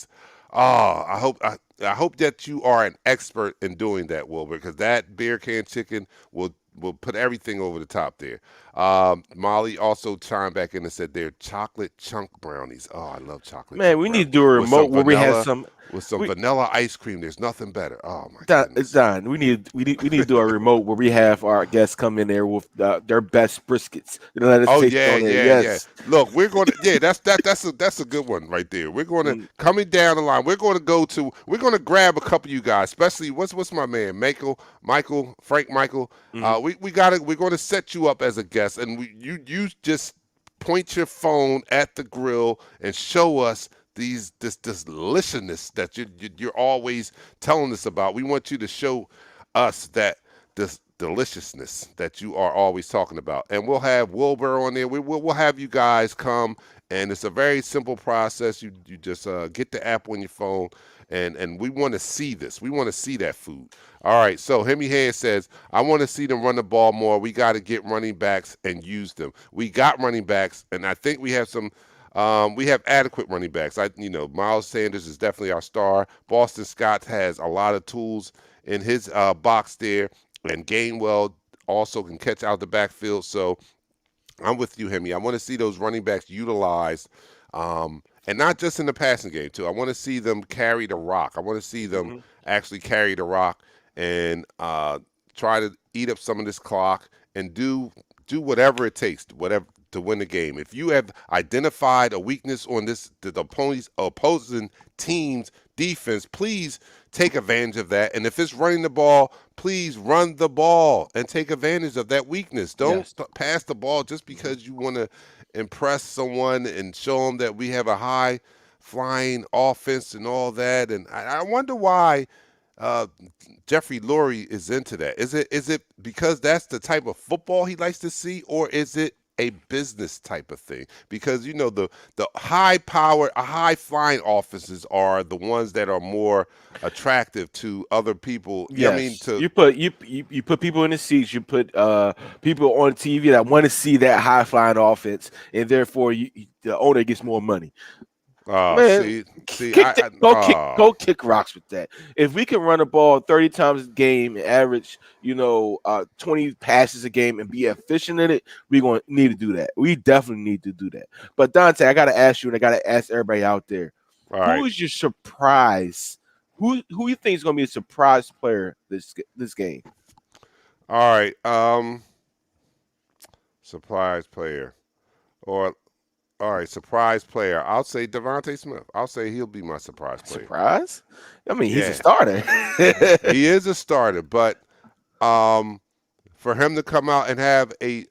[SPEAKER 2] I hope that you are an expert in doing that, Wilbur, because that beer can chicken will put everything over the top there. Molly also chimed back in and said they're chocolate chunk brownies. Oh, I love chocolate.
[SPEAKER 3] Man, we need to do a remote where we have some
[SPEAKER 2] vanilla ice cream. There's nothing better. Oh my God,
[SPEAKER 3] it's done. We need to do a remote where we have our guests come in there with their best briskets.
[SPEAKER 2] Yeah. Look, we're going to that's a good one right there. We're going to coming down the line. We're going to grab a couple of you guys, especially what's my man Frank Michael. We're going to set you up as a guest, and you just point your phone at the grill and show us this deliciousness that you're always telling us about. We want you to show us that this deliciousness that you are always talking about, and we'll have Wilbur on there. We'll have you guys come, and it's a very simple process. You just get the app on your phone, and we want to see this. We want to see that food. All right, so Hemi Hand says, I want to see them run the ball more. We got to get running backs and use them. We got running backs, and I think we have some we have adequate running backs. Miles Sanders is definitely our star. Boston Scott has a lot of tools in his box there, and Gainwell also can catch out the backfield. So I'm with you, Hemi. I want to see those running backs utilized, and not just in the passing game, too. I want to see them carry the rock. I want to see them actually carry the rock and try to eat up some of this clock and do whatever it takes, to to win the game. If you have identified a weakness on the opposing team's defense, please take advantage of that. And if it's running the ball, please run the ball and take advantage of that weakness. Don't pass the ball just because you want to impress someone and show them that we have a high flying offense and all that. And I wonder why Jeffrey Lurie is into that. Is it because that's the type of football he likes to see, or is it a business type of thing? Because the high flying offenses are the ones that are more attractive to other people.
[SPEAKER 3] Yes.
[SPEAKER 2] I mean,
[SPEAKER 3] you put people in the seats. You put people on TV that want to see that high flying offense, and therefore the owner gets more money. Man, go kick rocks with that. If we can run the ball 30 times a game and average, 20 passes a game and be efficient in it, we're going to need to do that. We definitely need to do that. But Dante, I got to ask you, and I got to ask everybody out there, who is your surprise? Who you think is going to be a surprise player this game?
[SPEAKER 2] All right, surprise player, surprise player. I'll say Devontae Smith. I'll say he'll be my surprise player.
[SPEAKER 3] Surprise? I mean, he's a starter.
[SPEAKER 2] He is a starter, but for him to come out and have a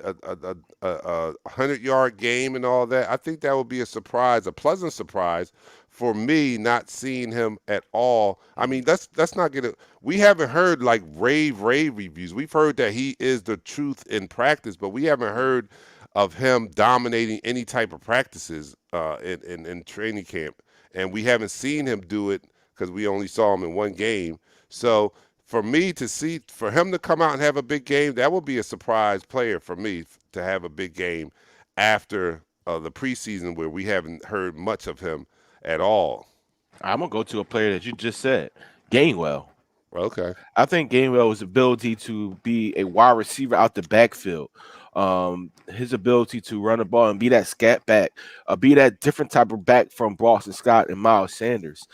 [SPEAKER 2] 100-yard game and all that, I think that would be a surprise, a pleasant surprise for me, not seeing him at all. I mean, let's not get it. We haven't heard like rave reviews. We've heard that he is the truth in practice, but we haven't heard of him dominating any type of practices in training camp. And we haven't seen him do it because we only saw him in one game. So for him to come out and have a big game, that would be a surprise player for me to have a big game after the preseason where we haven't heard much of him at all.
[SPEAKER 3] I'm going to go to a player that you just said, Gainwell.
[SPEAKER 2] Okay.
[SPEAKER 3] I think Gainwell's ability to be a wide receiver out the backfield, his ability to run the ball and be that scat back, be that different type of back from Boston Scott and Miles Sanders.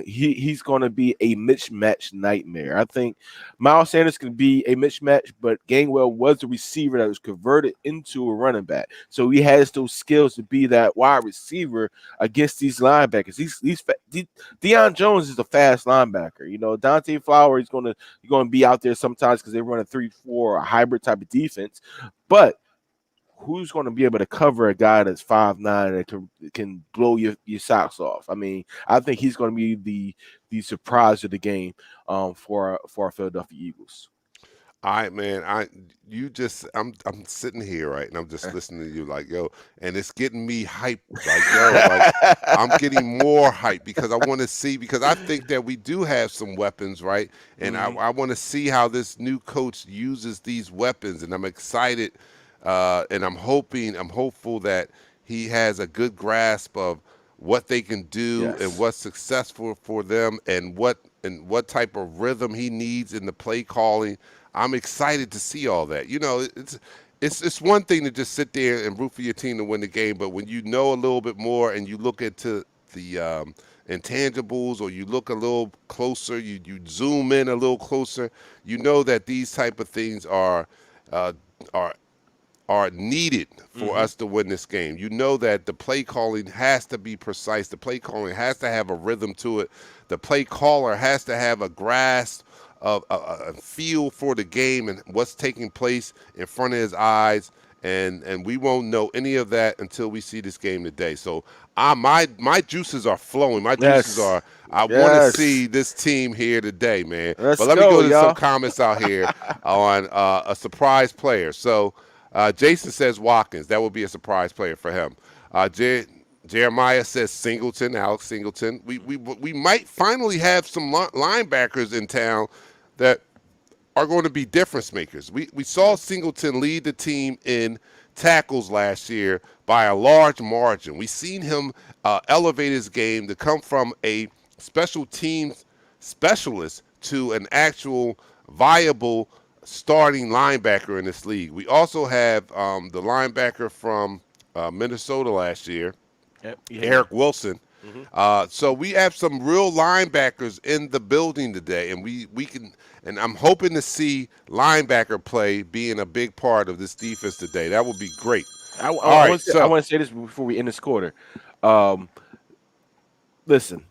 [SPEAKER 3] He's going to be a mismatch nightmare. I think Miles Sanders can be a mismatch, but Gainwell was the receiver that was converted into a running back. So he has those skills to be that wide receiver against these linebackers. Deion Jones is a fast linebacker. Dante Flower is going to be out there sometimes because they run a 3-4, a hybrid type of defense. But who's going to be able to cover a guy that's 5'9" that can blow your socks off? I mean, I think he's going to be the surprise of the game for our Philadelphia Eagles.
[SPEAKER 2] All right, man. I'm sitting here, right, and I'm just listening to you, like, yo, and it's getting me hyped, like, yo, like, I'm getting more hyped because I want to see, because I think that we do have some weapons, right, and I want to see how this new coach uses these weapons, and I'm excited, and I'm hopeful that he has a good grasp of what they can do and what's successful for them, and what type of rhythm he needs in the play calling. I'm excited to see all that. It's one thing to just sit there and root for your team to win the game, but when you know a little bit more and you look into the intangibles, or you look a little closer, you zoom in a little closer, you know that these type of things are needed for us to win this game. You know that the play calling has to be precise. The play calling has to have a rhythm to it. The play caller has to have a grasp of a feel for the game and what's taking place in front of his eyes, and we won't know any of that until we see this game today. So my juices are flowing. My juices are. I want to see this team here today, man. But let me go to some comments out here on a surprise player. So Jason says Watkins. That would be a surprise player for him. Jeremiah says Singleton, Alex Singleton. We might finally have some linebackers in town that are going to be difference makers. We saw Singleton lead the team in tackles last year by a large margin. We've seen him elevate his game to come from a special teams specialist to an actual viable starting linebacker in this league. We also have the linebacker from Minnesota last year, Eric Wilson. So we have some real linebackers in the building today, and we can, and I'm hoping to see linebacker play being a big part of this defense today. That would be great. All right,
[SPEAKER 3] I
[SPEAKER 2] so
[SPEAKER 3] want to say this before we end this quarter. Um, Listen,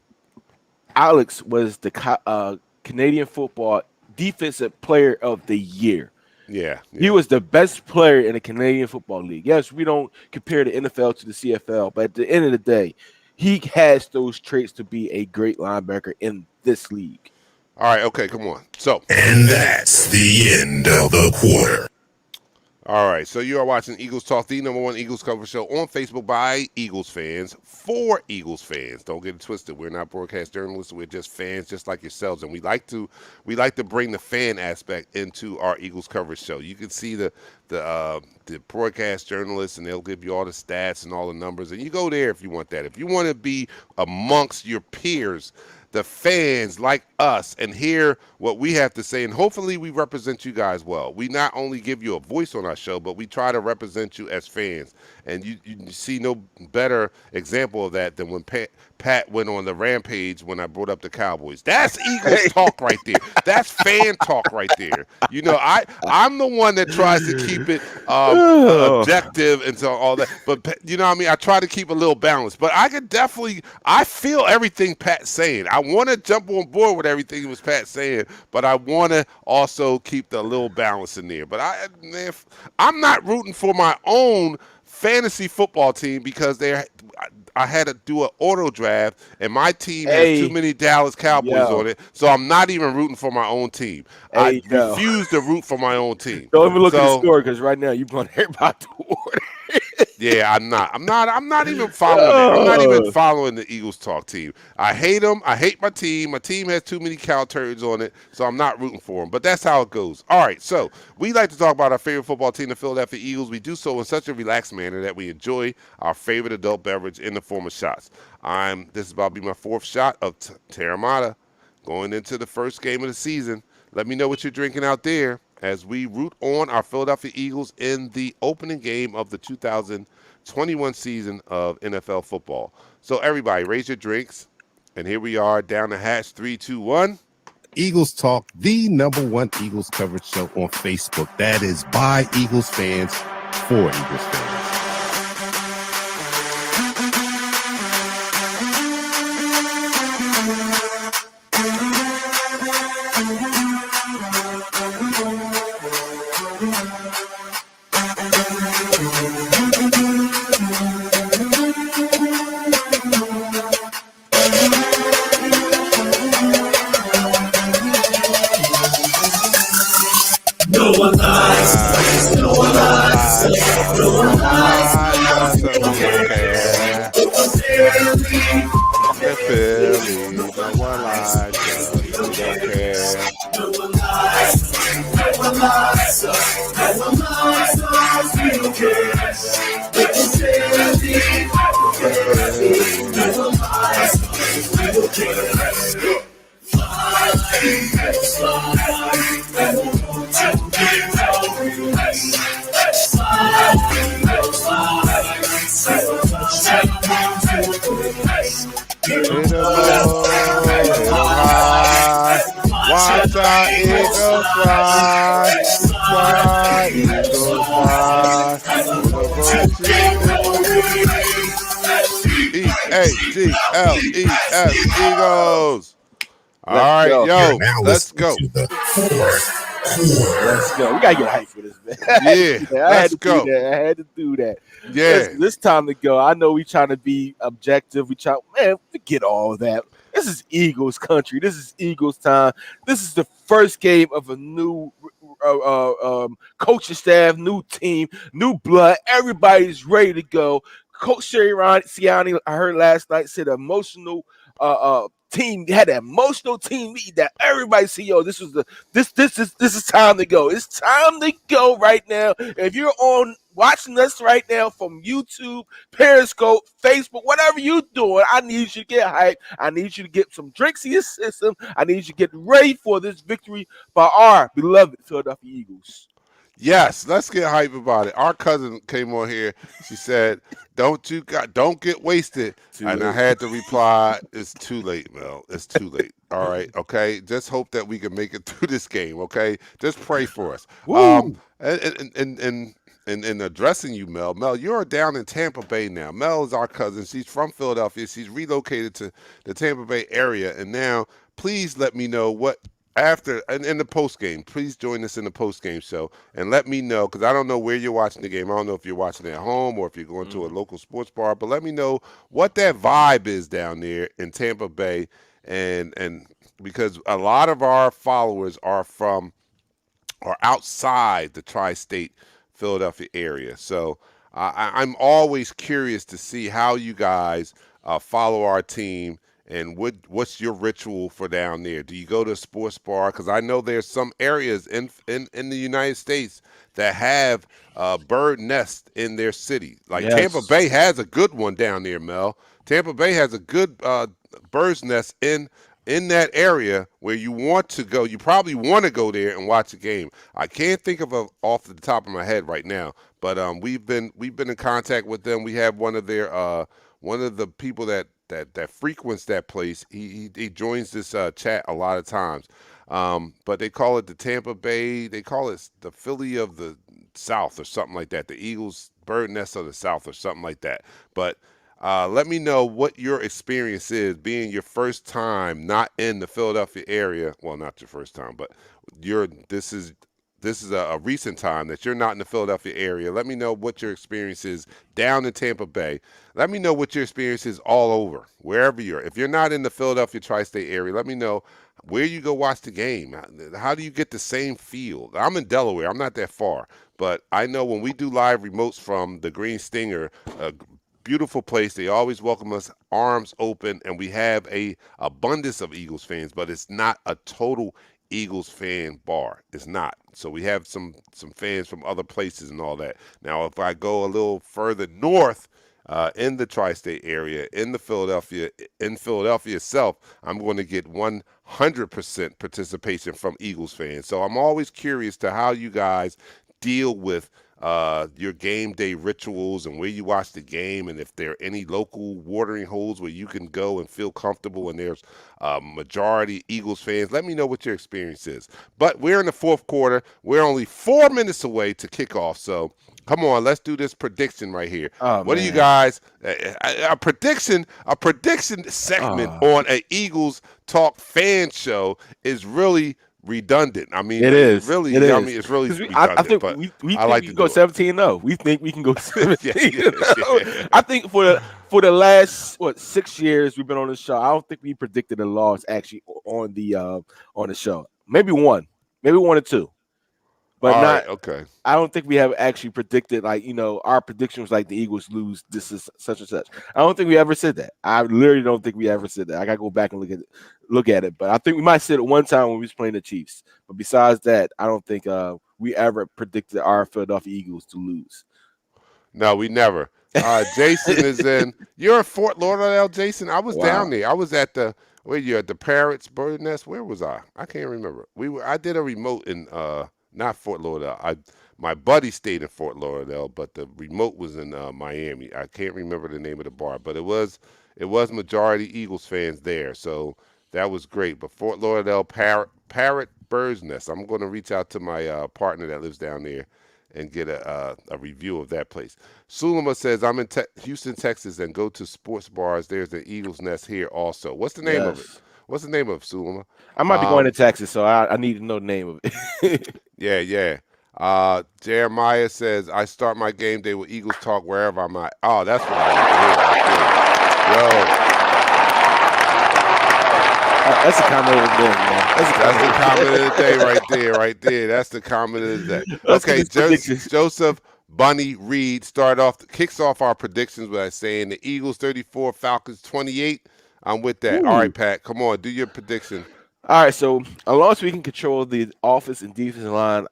[SPEAKER 3] Alex was the Canadian football defensive player of the year.
[SPEAKER 2] yeah,
[SPEAKER 3] He
[SPEAKER 2] yeah.
[SPEAKER 3] was the best player in the Canadian Football League. Yes, we don't compare the NFL to the CFL, but at the end of the day, he has those traits to be a great linebacker in this league.
[SPEAKER 2] All right, okay, come on. So
[SPEAKER 1] And that's the end of the quarter.
[SPEAKER 2] all right, so you are watching Eagles Talk, the #1 Eagles coverage show on Facebook by Eagles fans for Eagles fans. Don't get it twisted. We're not broadcast journalists. We're just fans, just like yourselves, and we like to bring the fan aspect into our Eagles coverage show. You can see the broadcast journalists, and they'll give you all the stats and all the numbers, and you go there if you want that. If you want to be amongst your peers, the fans like us, and hear what we have to say, and hopefully we represent you guys well. We not only give you a voice on our show, but we try to represent you as fans. And you see no better example of that than when Pat went on the rampage when I brought up the Cowboys. That's Eagles talk right there. That's fan talk right there. You know, I'm the one that tries to keep it objective and so all that. But you know what I mean? I try to keep a little balance. But I feel everything Pat's saying. I want to jump on board with everything was Pat saying, but I want to also keep the little balance in there. But I'm not rooting for my own fantasy football team because I had to do an auto draft, and my team has too many Dallas Cowboys on it, so I'm not even rooting for my own team. I refuse to root for my own team.
[SPEAKER 3] Don't even look at the score because right now you're blowing everybody to order.
[SPEAKER 2] Yeah, I'm not even following that. I'm not even following the Eagles talk team. I hate them. I hate my team. My team has too many cow turds on it, so I'm not rooting for them. But that's how it goes. All right, so we like to talk about our favorite football team, the Philadelphia Eagles. We do so in such a relaxed manner that we enjoy our favorite adult beverage in the form of shots. This is about to be my fourth shot of Terramata going into the first game of the season. Let me know what you're drinking out there as we root on our Philadelphia Eagles in the opening game of the 2021 season of NFL football. So everybody, raise your drinks. And here we are down the hatch, 3, 2, 1.
[SPEAKER 4] Eagles Talk, the #1 Eagles coverage show on Facebook. That is by Eagles fans for Eagles fans.
[SPEAKER 1] No one lies. No one lies. No one lies.
[SPEAKER 2] We don't care. Fucking Philly. No one lies. We don't care.
[SPEAKER 1] No one lies. No one lies. No one lies. We don't care. No one lies. We don't care.
[SPEAKER 2] Watch our Eagles fly, fly, Eagles fly. E-A-G-L-E-S, Eagles. All right, yo, let's go.
[SPEAKER 3] Let's go. We gotta get hyped for this, man.
[SPEAKER 2] Yeah, let's go.
[SPEAKER 3] I had to do that.
[SPEAKER 2] Yeah.
[SPEAKER 3] This time to go. I know we trying to be objective. Man, forget all of that. This is Eagles country. This is Eagles time. This is the first game of a new coaching staff, new team, new blood. Everybody's ready to go. Coach Sirianni, I heard last night, said emotional team had an emotional team meeting that everybody see. Yo, this is time to go. It's time to go right now. If you're watching us right now from YouTube, Periscope, Facebook, whatever you're doing, I need you to get hyped. I need you to get some drinks in your system. I need you to get ready for this victory by our beloved Philadelphia Eagles.
[SPEAKER 2] Yes, let's get hype about it. Our cousin came on here. She said, don't get wasted. And I had to reply, it's too late, Mel. It's too late. All right, okay? Just hope that we can make it through this game, okay? Just pray for us. And in addressing you, Mel. Mel, you're down in Tampa Bay now. Mel is our cousin. She's from Philadelphia. She's relocated to the Tampa Bay area, and now please let me know what after and in the post game. Please join us in the post game show and let me know, because I don't know where you're watching the game. I don't know if you're watching it at home or if you're going to a local sports bar, but let me know what that vibe is down there in Tampa Bay, and because a lot of our followers are outside the tri-state Philadelphia area. So I'm always curious to see how you guys follow our team, and what's your ritual for down there. Do you go to a sports bar? Because I know there's some areas in the United States that have bird nests in their city. Like Tampa Bay has a good one down there, Mel. Tampa Bay has a good bird's nest in that area where you want to go. You probably want to go there and watch a game. I can't think of off the top of my head right now, but we've been in contact with them. We have one of the people that frequents that place. He joins this chat a lot of times. But they call it the Tampa Bay. They call it the Philly of the South or something like that. The Eagles bird nest of the South or something like that. But let me know what your experience is being your first time not in the Philadelphia area. Well, not your first time, but this is a recent time that you're not in the Philadelphia area. Let me know what your experience is down in Tampa Bay. Let me know what your experience is all over, wherever you're. If you're not in the Philadelphia tri-state area, let me know where you go watch the game. How do you get the same feel? I'm in Delaware. I'm not that far. But I know when we do live remotes from the Green Stinger, beautiful place. They always welcome us arms open, and we have a abundance of Eagles fans, but it's not a total Eagles fan bar. It's not. So we have some fans from other places and all that. Now, if I go a little further north in the tri-state area, in Philadelphia itself, I'm going to get 100% participation from Eagles fans. So I'm always curious to how you guys deal with your game day rituals and where you watch the game, and if there are any local watering holes where you can go and feel comfortable and there's majority Eagles fans. Let me know what your experience is. But we're in the fourth quarter. We're only 4 minutes away to kickoff, so come on, let's do this prediction right here. What do you guys? A prediction segment on an Eagles Talk fan show is really redundant. I mean,
[SPEAKER 3] it is
[SPEAKER 2] really.
[SPEAKER 3] It is.
[SPEAKER 2] I mean, it's really redundant.
[SPEAKER 3] I think we think we can go 17-0. We think we can go 17-0. I think for the last 6 years we've been on the show, I don't think we predicted a loss actually on the show. Maybe one or two. But
[SPEAKER 2] all
[SPEAKER 3] not
[SPEAKER 2] right, okay.
[SPEAKER 3] I don't think we have actually predicted, our prediction was like the Eagles lose, this is such and such. I don't think we ever said that. I literally don't think we ever said that. I gotta go back and look at it. But I think we might said it one time when we was playing the Chiefs. But besides that, I don't think we ever predicted our Philadelphia Eagles to lose.
[SPEAKER 2] No, we never. Jason is in. You're in Fort Lauderdale, Jason. I was down there. I was at the at the Parrots Bird Nest. Where was I? I can't remember. I did a remote in not Fort Lauderdale. My buddy stayed in Fort Lauderdale, but the remote was in Miami. I can't remember the name of the bar, but it was majority Eagles fans there, so that was great. But Fort Lauderdale Parrot Bird's Nest. I'm going to reach out to my partner that lives down there and get a review of that place. Sulema says, I'm in Houston, Texas, and go to sports bars. There's an Eagles Nest here also. What's the name of it? What's the name of it, Sulema?
[SPEAKER 3] I might be going to Texas, so I need to know the name of it.
[SPEAKER 2] Yeah. Jeremiah says, I start my game day with Eagles Talk wherever I'm at. Oh, that's what I need to hear. Yo.
[SPEAKER 3] That's the comment of the day, man.
[SPEAKER 2] That's the comment of the day right there. That's the comment of the day. Okay, Joseph Bunny Reed kicks off our predictions by saying the Eagles 34, Falcons 28. I'm with that. Ooh. All right, Pat, come on, do your prediction.
[SPEAKER 3] All right, so as long as we can control the offense and defensive line,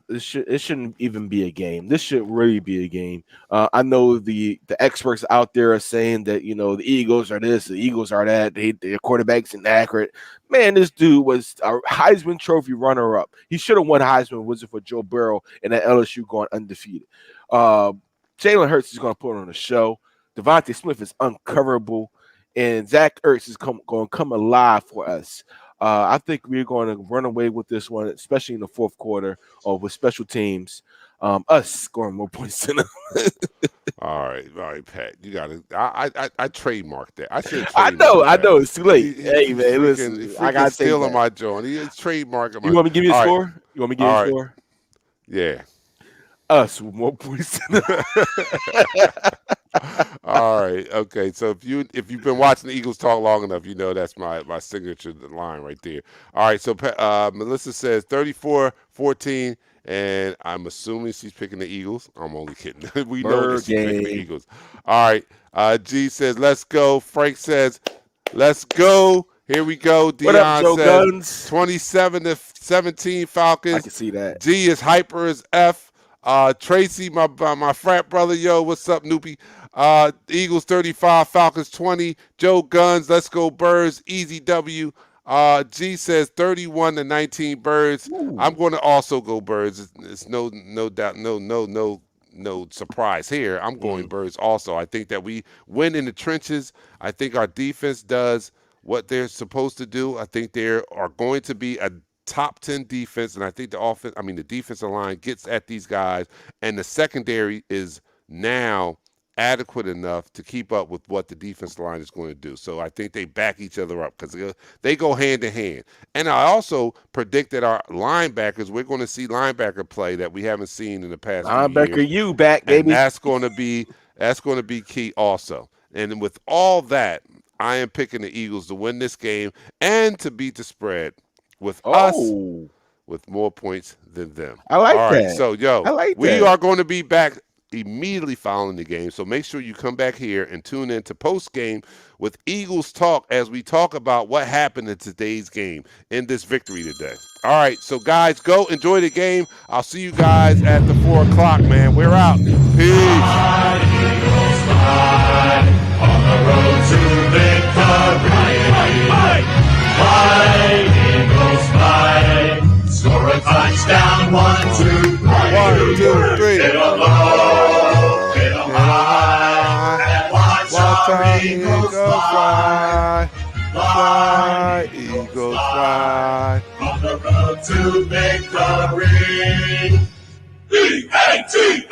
[SPEAKER 3] it shouldn't even be a game. This should really be a game. I know the experts out there are saying that, the Eagles are this, the Eagles are that, their quarterback's inaccurate. Man, this dude was a Heisman Trophy runner-up. He should have won Heisman, was it for Joe Burrow and that LSU going undefeated. Jalen Hurts is going to put on a show. Devontae Smith is uncoverable, and Zach Ertz is going to come alive for us. I think we're going to run away with this one, especially in the fourth quarter with special teams. Us scoring more points than them.
[SPEAKER 2] All right, Pat. You got to. I trademarked that. I should.
[SPEAKER 3] I know. It's too late. Hey, man, listen. I got to
[SPEAKER 2] stealing my joint. He is trademarking.
[SPEAKER 3] You want me to give you a score? You want me to give you a score?
[SPEAKER 2] Yeah.
[SPEAKER 3] Us with more points than them.
[SPEAKER 2] All right. Okay. So if you've been watching the Eagles talk long enough, you know that's my signature line right there. All right. So Melissa says 34-14. And I'm assuming she's picking the Eagles. I'm only kidding. We know that she's picking the Eagles. All right. G says, let's go. Frank says, let's go. Here we go. Dion says, 27-17 Falcons.
[SPEAKER 3] I can see that.
[SPEAKER 2] G is hyper as F. Tracy, my frat brother, yo, what's up, Noopy? Eagles 35, Falcons 20. Joe Guns, let's go Birds, easy W. G says 31-19 Birds. Ooh. I'm going to also go Birds. It's no doubt, no surprise here. I'm going Birds also. I think that we win in the trenches. I think our defense does what they're supposed to do. I think they are going to be a top 10 defense, and I think the defensive line gets at these guys, and the secondary is now adequate enough to keep up with what the defensive line is going to do. So I think they back each other up because they go hand in hand. And I also predict that our linebackers, we're going to see linebacker play that we haven't seen in the past few years.
[SPEAKER 3] Linebacker, you back, baby.
[SPEAKER 2] And that's going to be key also. And with all that, I am picking the Eagles to win this game and to beat the spread with us with more points than them.
[SPEAKER 3] I like
[SPEAKER 2] all
[SPEAKER 3] that.
[SPEAKER 2] Right, so we are going to be back immediately following the game. So make sure you come back here and tune in to post game with Eagles Talk as we talk about what happened in today's game in this victory today. All right, so guys, go enjoy the game. I'll see you guys at the 4 o'clock, man. We're out. Peace.
[SPEAKER 1] Fly, Eagles, fly, on the road to victory. Fly, Eagles, fly, score a touchdown, 1, 2, 3.
[SPEAKER 2] 1, 2, 3.
[SPEAKER 1] Hit 'em low, hit 'em high, and watch our Eagles fly. Fly, Eagles, fly, on the road to victory. E-A-T-L-E-S-E.